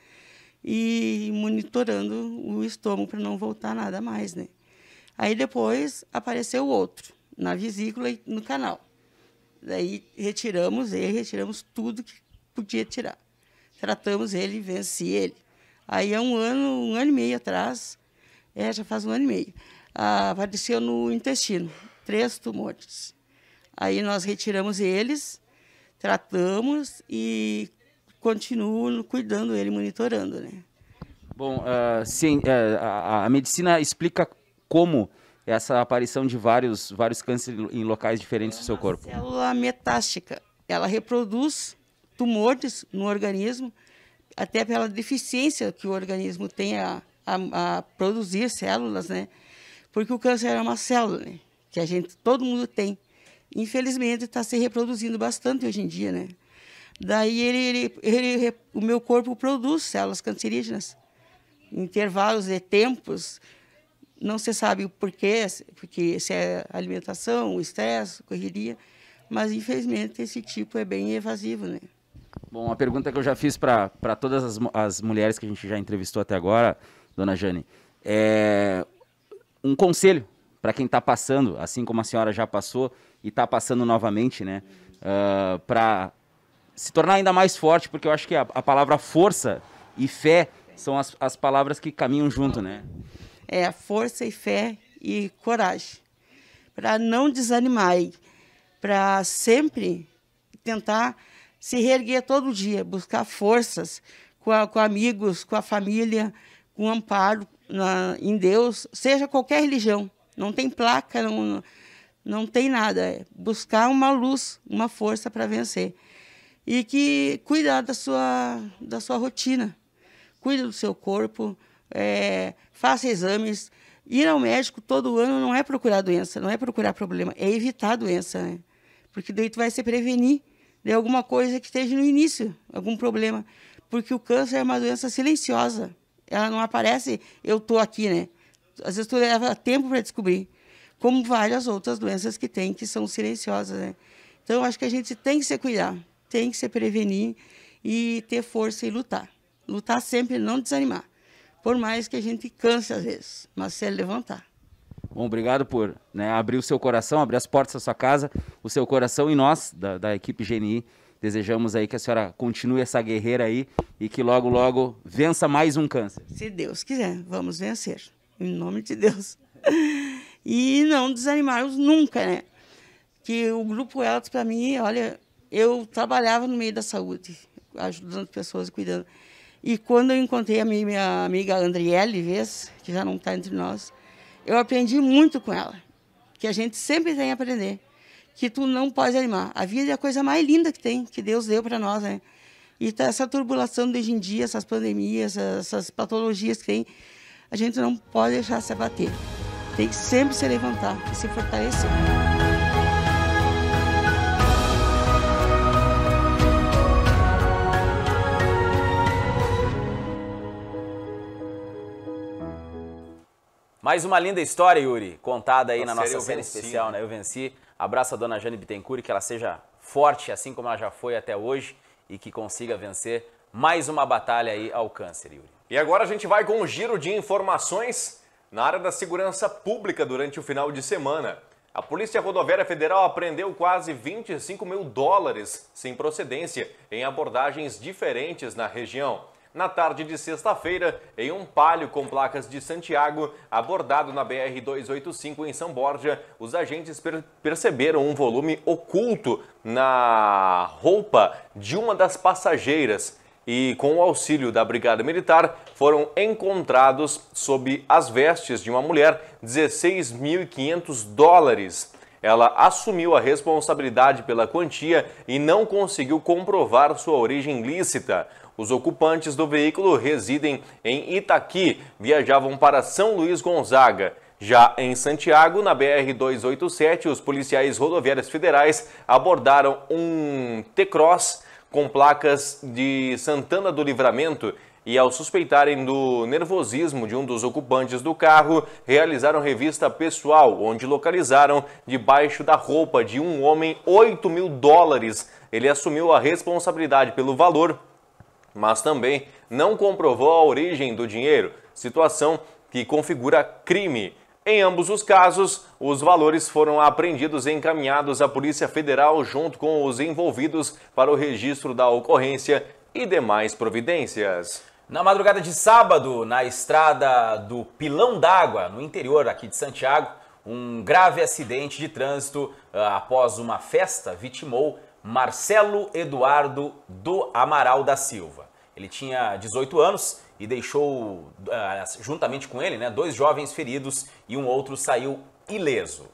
E: E monitorando o estômago para não voltar nada mais, né? Aí depois apareceu outro, na vesícula e no canal. Daí retiramos retiramos tudo que podia tirar. Tratamos ele, venci ele. Aí há um ano e meio atrás, já faz 1 ano e meio, apareceu no intestino, 3 tumores. Aí nós retiramos eles, tratamos e continuo cuidando dele, monitorando, né?
A: Bom, sim, a medicina explica como essa aparição de vários cânceres em locais diferentes do seu corpo.
E: Célula metástica, ela reproduz tumores no organismo, até pela deficiência que o organismo tem a produzir células, né? Porque o câncer é uma célula, né? Que todo mundo tem. Infelizmente, está se reproduzindo bastante hoje em dia, né? Daí o meu corpo produz células cancerígenas. Em intervalos de tempos, não se sabe o porquê, porque se é alimentação, o estresse, correria, mas infelizmente esse tipo é bem evasivo, né?
A: Bom, a pergunta que eu já fiz para todas as mulheres que a gente já entrevistou até agora, dona Jane, é um conselho para quem está passando, assim como a senhora já passou e está passando novamente, né? Para se tornar ainda mais forte, porque eu acho que a palavra força e fé são as palavras que caminham junto, né?
E: Força e fé e coragem. Para não desanimar, para sempre tentar se reerguer todo dia, buscar forças com amigos, com a família, com amparo em Deus, seja qualquer religião. Não tem placa, não tem nada. Buscar uma luz, uma força para vencer. E que cuidar da sua rotina. Cuide do seu corpo, faça exames. Ir ao médico todo ano não é procurar doença, não é procurar problema, é evitar a doença, né? Porque daí tu vai se prevenir de alguma coisa que esteja no início, algum problema. porque o câncer é uma doença silenciosa. Ela não aparece, eu estou aqui, né? Às vezes tu leva tempo para descobrir, como várias outras doenças que tem, que são silenciosas, né? Então, acho que a gente tem que se cuidar, tem que se prevenir e ter força e lutar. Lutar sempre, não desanimar. Por mais que a gente canse às vezes, mas se levantar.
A: Bom, obrigado por, né, abrir o seu coração, abrir as portas da sua casa, o seu coração, e nós, da equipe GNI, desejamos aí que a senhora continue essa guerreira aí e que logo, logo vença mais um câncer.
E: Se Deus quiser, vamos vencer. Em nome de Deus. E não desanimarmos nunca, né? Que o Grupo Elas, para mim, olha, eu trabalhava no meio da saúde, ajudando pessoas, cuidando. E quando eu encontrei a minha amiga Andriele, que já não está entre nós, eu aprendi muito com ela. Que a gente sempre tem a aprender. Que tu não pode animar. A vida é a coisa mais linda que tem, que Deus deu para nós, né? E tá essa turbulação de hoje em dia, essas pandemias, essas patologias que tem, a gente não pode deixar se abater. Tem que sempre se levantar e se fortalecer.
A: Mais uma linda história, Yuri, contada aí na nossa série
C: Venci,
A: especial, né? Eu Venci. Abraço a dona Jane Bittencourt, que ela seja forte, assim como ela já foi até hoje, e que consiga vencer mais uma batalha aí ao câncer, Yuri.
C: E agora a gente vai com um giro de informações na área da segurança pública durante o final de semana. A Polícia Rodoviária Federal apreendeu quase 25 mil dólares sem procedência em abordagens diferentes na região. Na tarde de sexta-feira, em um Palio com placas de Santiago, abordado na BR-285 em São Borja, os agentes perceberam um volume oculto na roupa de uma das passageiras e, com o auxílio da Brigada Militar, foram encontrados sob as vestes de uma mulher 16.500 dólares. Ela assumiu a responsabilidade pela quantia e não conseguiu comprovar sua origem lícita. Os ocupantes do veículo residem em Itaqui, viajavam para São Luís Gonzaga. Já em Santiago, na BR-287, os policiais rodoviários federais abordaram um T-Cross com placas de Santana do Livramento e, ao suspeitarem do nervosismo de um dos ocupantes do carro, realizaram revista pessoal, onde localizaram debaixo da roupa de um homem 8 mil dólares. Ele assumiu a responsabilidade pelo valor, mas também não comprovou a origem do dinheiro, situação que configura crime. Em ambos os casos, os valores foram apreendidos e encaminhados à Polícia Federal junto com os envolvidos para o registro da ocorrência e demais providências.
A: Na madrugada de sábado, na estrada do Pilão d'Água, no interior aqui de Santiago, um grave acidente de trânsito após uma festa vitimou Marcelo Eduardo do Amaral da Silva. Ele tinha 18 anos e deixou, juntamente com ele, né, 2 jovens feridos e um outro saiu ileso.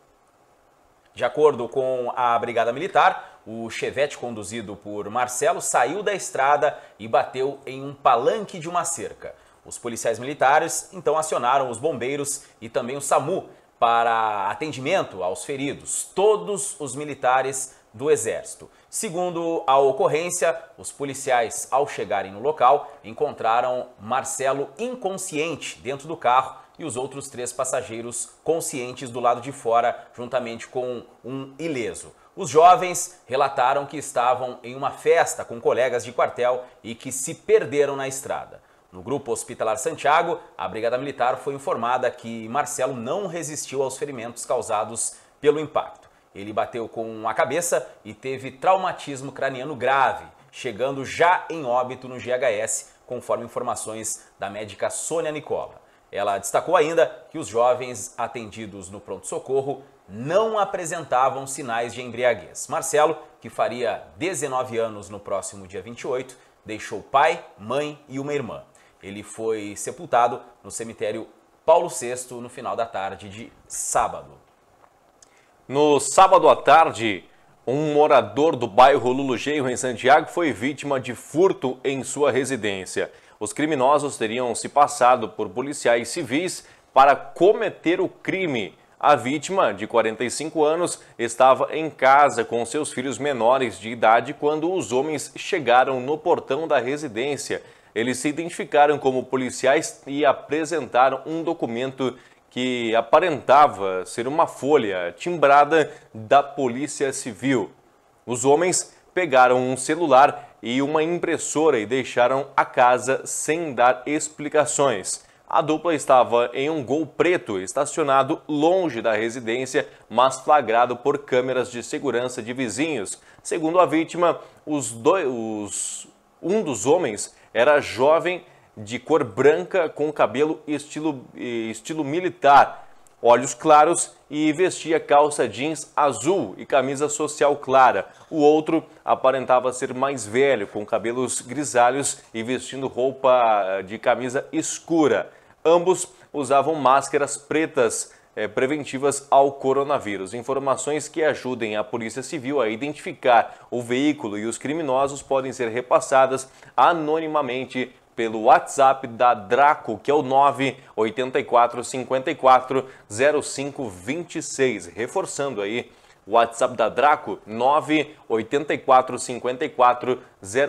A: De acordo com a Brigada Militar, o Chevette conduzido por Marcelo saiu da estrada e bateu em um palanque de uma cerca. Os policiais militares então acionaram os bombeiros e também o SAMU para atendimento aos feridos, todos os militares do Exército. Segundo a ocorrência, os policiais, ao chegarem no local, encontraram Marcelo inconsciente dentro do carro e os outros 3 passageiros conscientes do lado de fora, juntamente com um ileso. Os jovens relataram que estavam em uma festa com colegas de quartel e que se perderam na estrada. No Grupo Hospitalar Santiago, a Brigada Militar foi informada que Marcelo não resistiu aos ferimentos causados pelo impacto. Ele bateu com a cabeça e teve traumatismo craniano grave, chegando já em óbito no GHS, conforme informações da médica Sônia Nicola. Ela destacou ainda que os jovens atendidos no pronto-socorro não apresentavam sinais de embriaguez. Marcelo, que faria 19 anos no próximo dia 28, deixou pai, mãe e uma irmã. Ele foi sepultado no cemitério Paulo VI no final da tarde de sábado.
C: No sábado à tarde, um morador do bairro Lulo Genro, em Santiago, foi vítima de furto em sua residência. Os criminosos teriam se passado por policiais civis para cometer o crime. A vítima, de 45 anos, estava em casa com seus filhos menores de idade quando os homens chegaram no portão da residência. Eles se identificaram como policiais e apresentaram um documento que aparentava ser uma folha timbrada da Polícia Civil. Os homens pegaram um celular e uma impressora e deixaram a casa sem dar explicações. A dupla estava em um Gol preto estacionado longe da residência, mas flagrado por câmeras de segurança de vizinhos. Segundo a vítima, um dos homens era jovem, de cor branca, com cabelo estilo militar, olhos claros e vestia calça jeans azul e camisa social clara. O outro aparentava ser mais velho, com cabelos grisalhos e vestindo roupa de camisa escura. Ambos usavam máscaras pretas preventivas ao coronavírus. Informações que ajudem a Polícia Civil a identificar o veículo e os criminosos podem ser repassadas anonimamente pelo WhatsApp da Draco, que é o 984 54 05 26. Reforçando aí, o WhatsApp da Draco, 984 54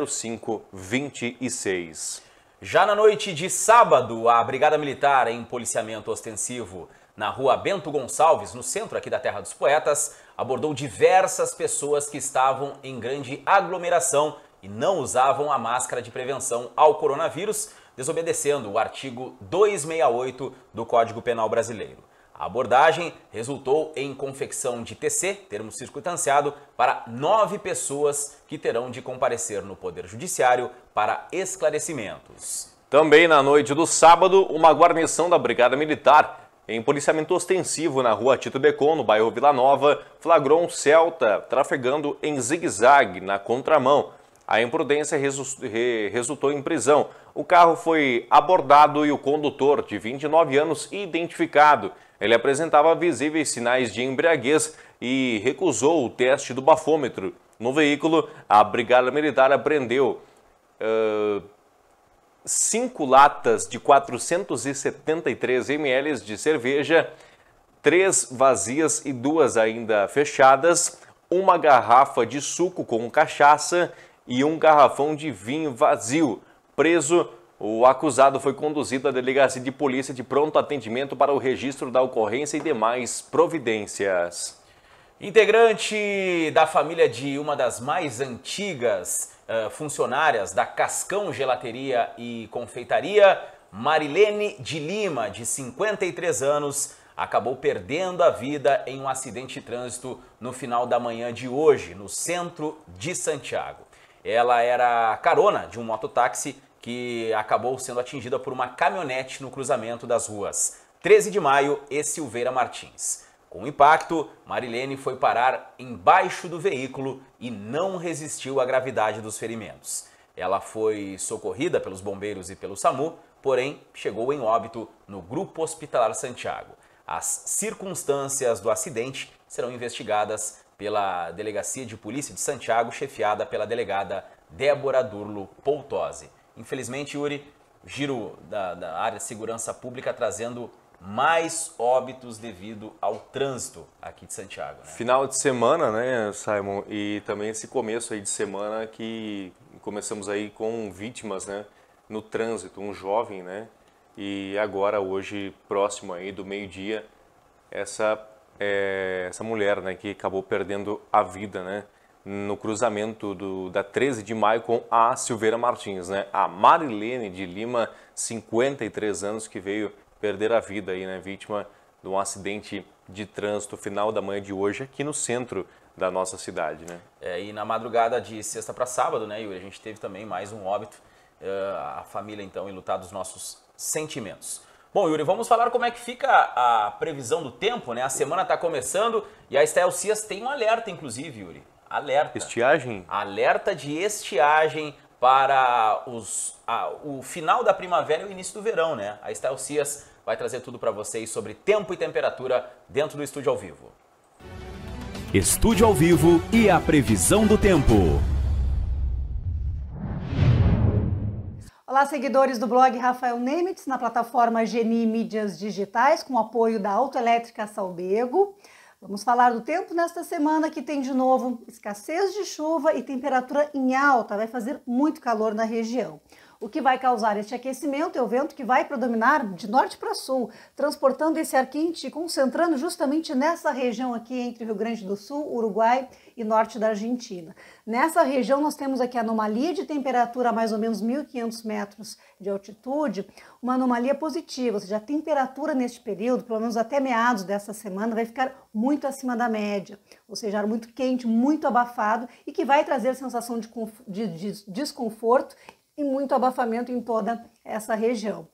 C: 05 26.
A: Já na noite de sábado, a Brigada Militar em policiamento ostensivo na rua Bento Gonçalves, no centro aqui da Terra dos Poetas, abordou diversas pessoas que estavam em grande aglomeração e não usavam a máscara de prevenção ao coronavírus, desobedecendo o artigo 268 do Código Penal Brasileiro. A abordagem resultou em confecção de TC, termo circunstanciado, para 9 pessoas que terão de comparecer no Poder Judiciário para esclarecimentos.
C: Também na noite do sábado, uma guarnição da Brigada Militar em policiamento ostensivo na rua Tito Becon, no bairro Vila Nova, flagrou um Celta trafegando em zigue-zague na contramão. A imprudência resultou em prisão. O carro foi abordado e o condutor, de 29 anos, identificado. Ele apresentava visíveis sinais de embriaguez e recusou o teste do bafômetro. No veículo, a Brigada Militar apreendeu 5 latas de 473 ml de cerveja, 3 vazias e 2 ainda fechadas, uma garrafa de suco com cachaça e um garrafão de vinho vazio. Preso, o acusado foi conduzido à delegacia de polícia de pronto atendimento para o registro da ocorrência e demais providências.
A: Integrante da família de uma das mais antigas funcionárias da Cascão Gelateria e Confeitaria, Marilene de Lima, de 53 anos, acabou perdendo a vida em um acidente de trânsito no final da manhã de hoje, no centro de Santiago. Ela era carona de um mototáxi que acabou sendo atingida por uma caminhonete no cruzamento das ruas 13 de Maio e Silveira Martins. Com o impacto, Marilene foi parar embaixo do veículo e não resistiu à gravidade dos ferimentos. Ela foi socorrida pelos bombeiros e pelo SAMU, porém chegou em óbito no Grupo Hospitalar Santiago. As circunstâncias do acidente serão investigadas pela Delegacia de Polícia de Santiago, chefiada pela delegada Débora Durlo Poutose. Infelizmente, Yuri, giro da área de segurança pública trazendo mais óbitos devido ao trânsito aqui de Santiago, né?
C: Final de semana, né, Simon? E também esse começo aí de semana que começamos aí com vítimas, né, no trânsito, um jovem, né? E agora, hoje, próximo aí do meio-dia, essa mulher, né, que acabou perdendo a vida, né, no cruzamento da 13 de maio com a Silveira Martins, né? A Marilene de Lima, 53 anos, que veio perder a vida aí, né, vítima de um acidente de trânsito final da manhã de hoje aqui no centro da nossa cidade, né?
A: E na madrugada de sexta para sábado, né, Yuri, a gente teve também mais um óbito. A família, então, enlutada, os nossos sentimentos. Bom, Yuri, vamos falar como é que fica a previsão do tempo, né? A semana está começando e a Estael Cias tem um alerta, inclusive, Yuri. Alerta.
C: Estiagem?
A: Alerta de estiagem para o final da primavera e o início do verão, né? A Estael Cias vai trazer tudo para vocês sobre tempo e temperatura dentro do Estúdio ao Vivo.
F: Estúdio ao Vivo e a previsão do tempo.
G: Olá, seguidores do blog Rafael Nemitz, na plataforma Geni Mídias Digitais, com apoio da Autoelétrica Salbego. Vamos falar do tempo nesta semana, que tem de novo escassez de chuva e temperatura em alta. Vai fazer muito calor na região. O que vai causar este aquecimento é o vento que vai predominar de norte para sul, transportando esse ar quente e concentrando justamente nessa região aqui entre Rio Grande do Sul, Uruguai e norte da Argentina. Nessa região nós temos aqui a anomalia de temperatura a mais ou menos 1.500 metros de altitude, uma anomalia positiva, ou seja, a temperatura neste período, pelo menos até meados dessa semana, vai ficar muito acima da média, ou seja, ar muito quente, muito abafado e que vai trazer sensação de desconforto e muito abafamento em toda essa região.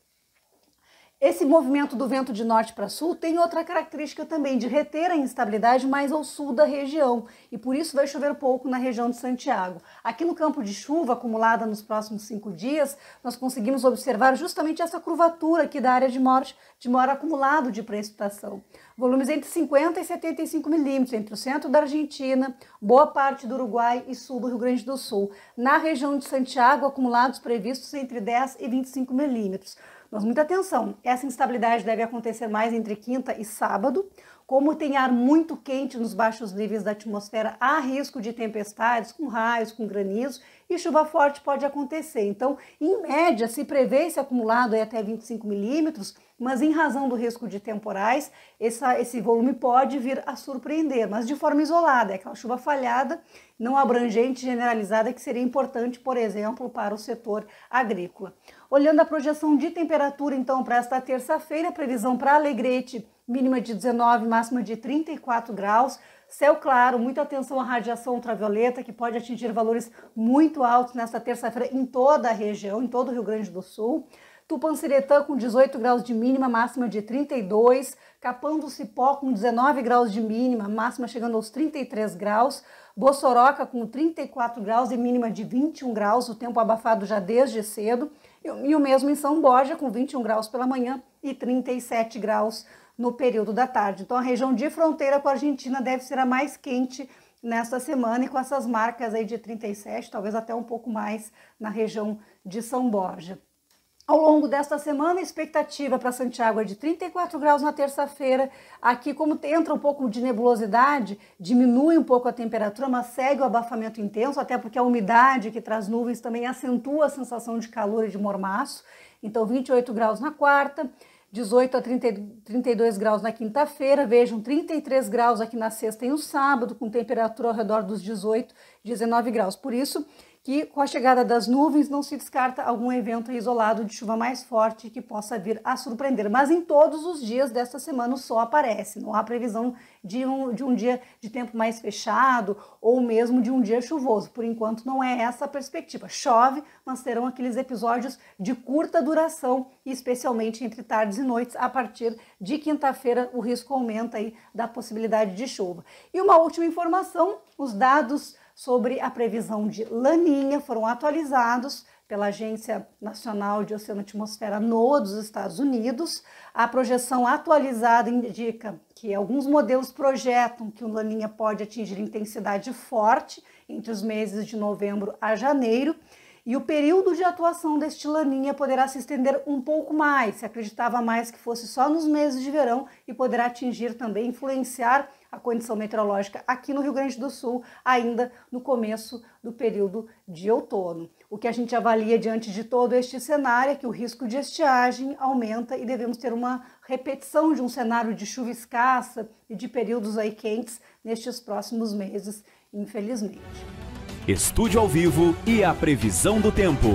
G: Esse movimento do vento de norte para sul tem outra característica também, de reter a instabilidade mais ao sul da região, e por isso vai chover pouco na região de Santiago. Aqui no campo de chuva acumulada nos próximos 5 dias, nós conseguimos observar justamente essa curvatura aqui da área de maior acumulado de precipitação. Volumes entre 50 e 75 milímetros entre o centro da Argentina, boa parte do Uruguai e sul do Rio Grande do Sul. Na região de Santiago, acumulados previstos entre 10 e 25 milímetros. Mas muita atenção, essa instabilidade deve acontecer mais entre quinta e sábado. Como tem ar muito quente nos baixos níveis da atmosfera, há risco de tempestades com raios, com granizo e chuva forte pode acontecer. Então, em média, se prevê esse acumulado aí até 25 milímetros, mas em razão do risco de temporais, esse volume pode vir a surpreender, mas de forma isolada, é aquela chuva falhada, não abrangente, generalizada, que seria importante, por exemplo, para o setor agrícola. Olhando a projeção de temperatura, então, para esta terça-feira, previsão para Alegrete, mínima de 19, máxima de 34 graus, céu claro, muita atenção à radiação ultravioleta, que pode atingir valores muito altos nesta terça-feira em toda a região, em todo o Rio Grande do Sul. Tupanciretã com 18 graus de mínima, máxima de 32, Capão do Cipó com 19 graus de mínima, máxima chegando aos 33 graus, Bossoroca com 34 graus e mínima de 21 graus, o tempo abafado já desde cedo, e o mesmo em São Borja com 21 graus pela manhã e 37 graus no período da tarde. Então a região de fronteira com a Argentina deve ser a mais quente nesta semana e com essas marcas aí de 37, talvez até um pouco mais na região de São Borja. Ao longo desta semana, a expectativa para Santiago é de 34 graus na terça-feira. Aqui, como entra um pouco de nebulosidade, diminui um pouco a temperatura, mas segue o abafamento intenso, até porque a umidade que traz nuvens também acentua a sensação de calor e de mormaço. Então, 28 graus na quarta, 18 a 32 graus na quinta-feira, vejam, 33 graus aqui na sexta e no sábado, com temperatura ao redor dos 18, 19 graus. Por isso que com a chegada das nuvens não se descarta algum evento isolado de chuva mais forte que possa vir a surpreender. Mas em todos os dias desta semana o sol aparece, não há previsão de um dia de tempo mais fechado ou mesmo de um dia chuvoso. Por enquanto não é essa a perspectiva. Chove, mas terão aqueles episódios de curta duração, especialmente entre tardes e noites. A partir de quinta-feira o risco aumenta aí da possibilidade de chuva. E uma última informação, os dados sobre a previsão de Laninha foram atualizados pela Agência Nacional de Oceano e Atmosfera NOAA dos Estados Unidos. A projeção atualizada indica que alguns modelos projetam que o Laninha pode atingir intensidade forte entre os meses de novembro a janeiro, e o período de atuação deste Laninha poderá se estender um pouco mais. Se acreditava mais que fosse só nos meses de verão e poderá atingir também, influenciar a condição meteorológica aqui no Rio Grande do Sul, ainda no começo do período de outono. O que a gente avalia diante de todo este cenário é que o risco de estiagem aumenta e devemos ter uma repetição de um cenário de chuva escassa e de períodos aí quentes nestes próximos meses, infelizmente.
F: Estúdio ao vivo e a previsão do tempo.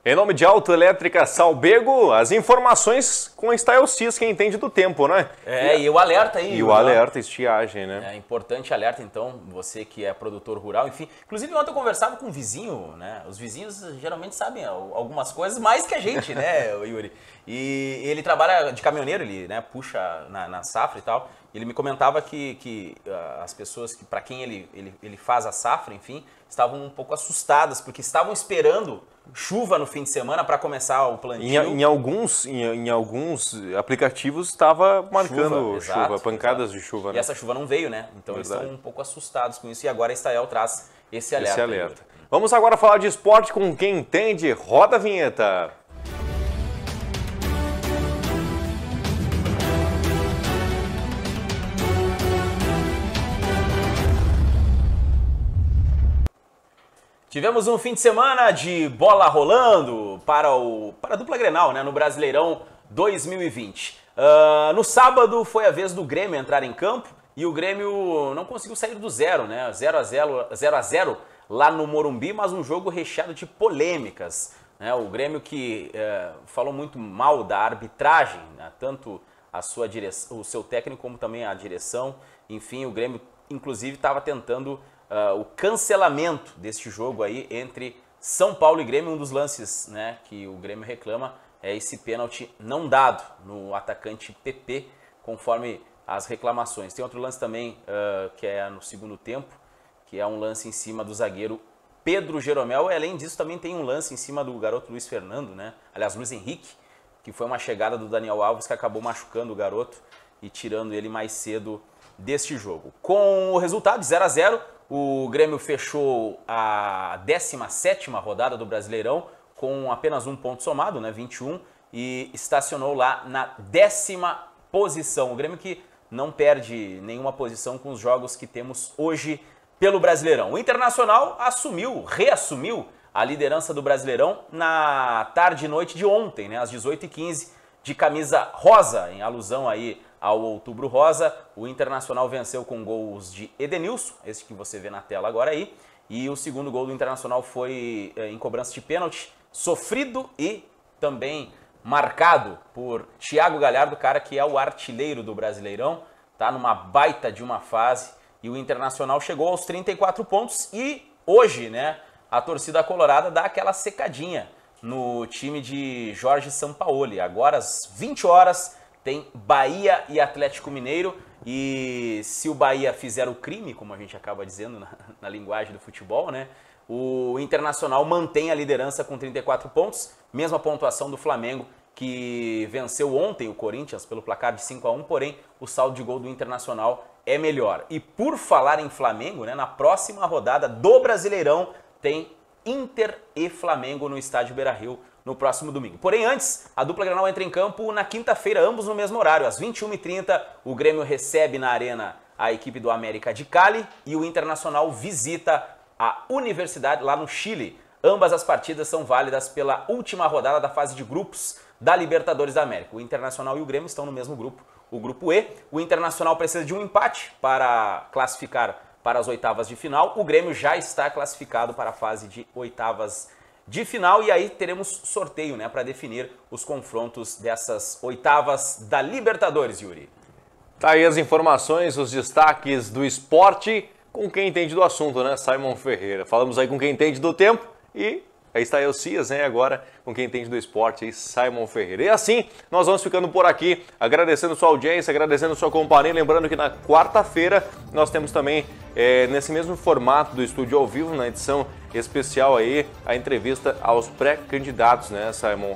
C: Em nome de Autoelétrica Salbego, as informações com a Style Cis, quem entende do tempo, né?
A: E o alerta aí.
C: E o alerta, estiagem, né?
A: É importante alerta, então, você que é produtor rural, enfim. Inclusive, ontem eu conversava com um vizinho, né? Os vizinhos geralmente sabem algumas coisas mais que a gente, né, Yuri? E ele trabalha de caminhoneiro, ele, né, puxa na safra e tal. Ele me comentava que as pessoas para quem ele faz a safra, enfim, estavam um pouco assustadas, porque estavam esperando chuva no fim de semana para começar o plantio.
C: Em alguns aplicativos estava marcando chuva, pancadas de chuva. Né?
A: E essa chuva não veio, né? Então eles estão um pouco assustados com isso. E agora a Style traz esse alerta.
C: Vamos agora falar de esporte com quem entende. Roda a vinheta.
A: Tivemos um fim de semana de bola rolando para a dupla Grenal, né, no Brasileirão 2020. No sábado foi a vez do Grêmio entrar em campo e o Grêmio não conseguiu sair do zero, né? 0-0 lá no Morumbi, mas um jogo recheado de polêmicas, né? O Grêmio que falou muito mal da arbitragem, né? Tanto o seu técnico como também a direção. Enfim, o Grêmio inclusive estava tentando o cancelamento deste jogo aí entre São Paulo e Grêmio. Um dos lances, né, que o Grêmio reclama é esse pênalti não dado no atacante PP, conforme as reclamações. Tem outro lance também que é no segundo tempo, que é um lance em cima do zagueiro Pedro Jeromel. E além disso também tem um lance em cima do garoto Luiz Fernando, né? Aliás, Luiz Henrique, que foi uma chegada do Daniel Alves que acabou machucando o garoto e tirando ele mais cedo deste jogo. Com o resultado de 0-0, o Grêmio fechou a 17ª rodada do Brasileirão com apenas um ponto somado, né, 21, e estacionou lá na 10ª posição. O Grêmio que não perde nenhuma posição com os jogos que temos hoje pelo Brasileirão. O Internacional reassumiu a liderança do Brasileirão na tarde e noite de ontem, né, às 18h15, de camisa rosa, em alusão aí ao Outubro Rosa. O Internacional venceu com gols de Edenilson, esse que você vê na tela agora aí, e o segundo gol do Internacional foi em cobrança de pênalti, sofrido e também marcado por Thiago Galhardo, cara que é o artilheiro do Brasileirão, tá numa baita de uma fase, e o Internacional chegou aos 34 pontos e hoje, né, a torcida colorada dá aquela secadinha no time de Jorge Sampaoli. Agora às 20 horas tem Bahia e Atlético Mineiro, e se o Bahia fizer o crime, como a gente acaba dizendo na linguagem do futebol, né, o Internacional mantém a liderança com 34 pontos, mesma pontuação do Flamengo, que venceu ontem o Corinthians pelo placar de 5-1, porém o saldo de gol do Internacional é melhor. E por falar em Flamengo, né, na próxima rodada do Brasileirão tem Inter e Flamengo no estádio Beira-Rio no próximo domingo. Porém, antes, a dupla Grenal entra em campo na quinta-feira, ambos no mesmo horário, às 21h30, o Grêmio recebe na Arena a equipe do América de Cali e o Internacional visita a Universidade lá no Chile. Ambas as partidas são válidas pela última rodada da fase de grupos da Libertadores da América. O Internacional e o Grêmio estão no mesmo grupo, o grupo E. O Internacional precisa de um empate para classificar para as oitavas de final. O Grêmio já está classificado para a fase de oitavas de final e aí teremos sorteio, né, para definir os confrontos dessas oitavas da Libertadores, Yuri.
C: Tá aí as informações, os destaques do esporte com quem entende do assunto, né, Simon Ferreira. Falamos aí com quem entende do tempo e aí está o Cias, né, agora com quem entende do esporte, aí Simon Ferreira. E assim, nós vamos ficando por aqui, agradecendo sua audiência, agradecendo sua companhia, lembrando que na quarta-feira nós temos também, nesse mesmo formato do Estúdio ao Vivo, na edição especial aí, a entrevista aos pré-candidatos, né, Simon,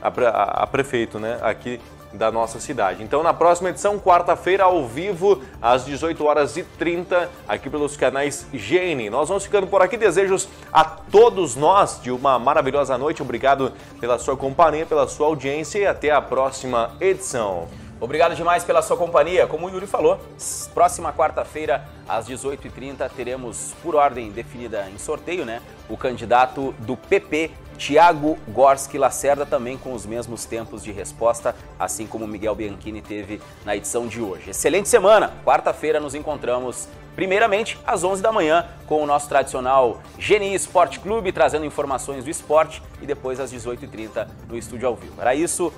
C: a prefeito, né, aqui da nossa cidade. Então, na próxima edição, quarta-feira, ao vivo, às 18h30, aqui pelos canais GN. Nós vamos ficando por aqui. Desejos a todos nós de uma maravilhosa noite. Obrigado pela sua companhia, pela sua audiência e até a próxima edição.
A: Obrigado demais pela sua companhia. Como o Yuri falou, próxima quarta-feira, às 18h30, teremos, por ordem definida em sorteio, né, o candidato do PP, Thiago Gorski Lacerda, também com os mesmos tempos de resposta, assim como o Miguel Bianchini teve na edição de hoje. Excelente semana! Quarta-feira nos encontramos, primeiramente, às 11 da manhã, com o nosso tradicional GNI Esporte Clube, trazendo informações do esporte, e depois às 18h30 no Estúdio ao Vivo. Era isso.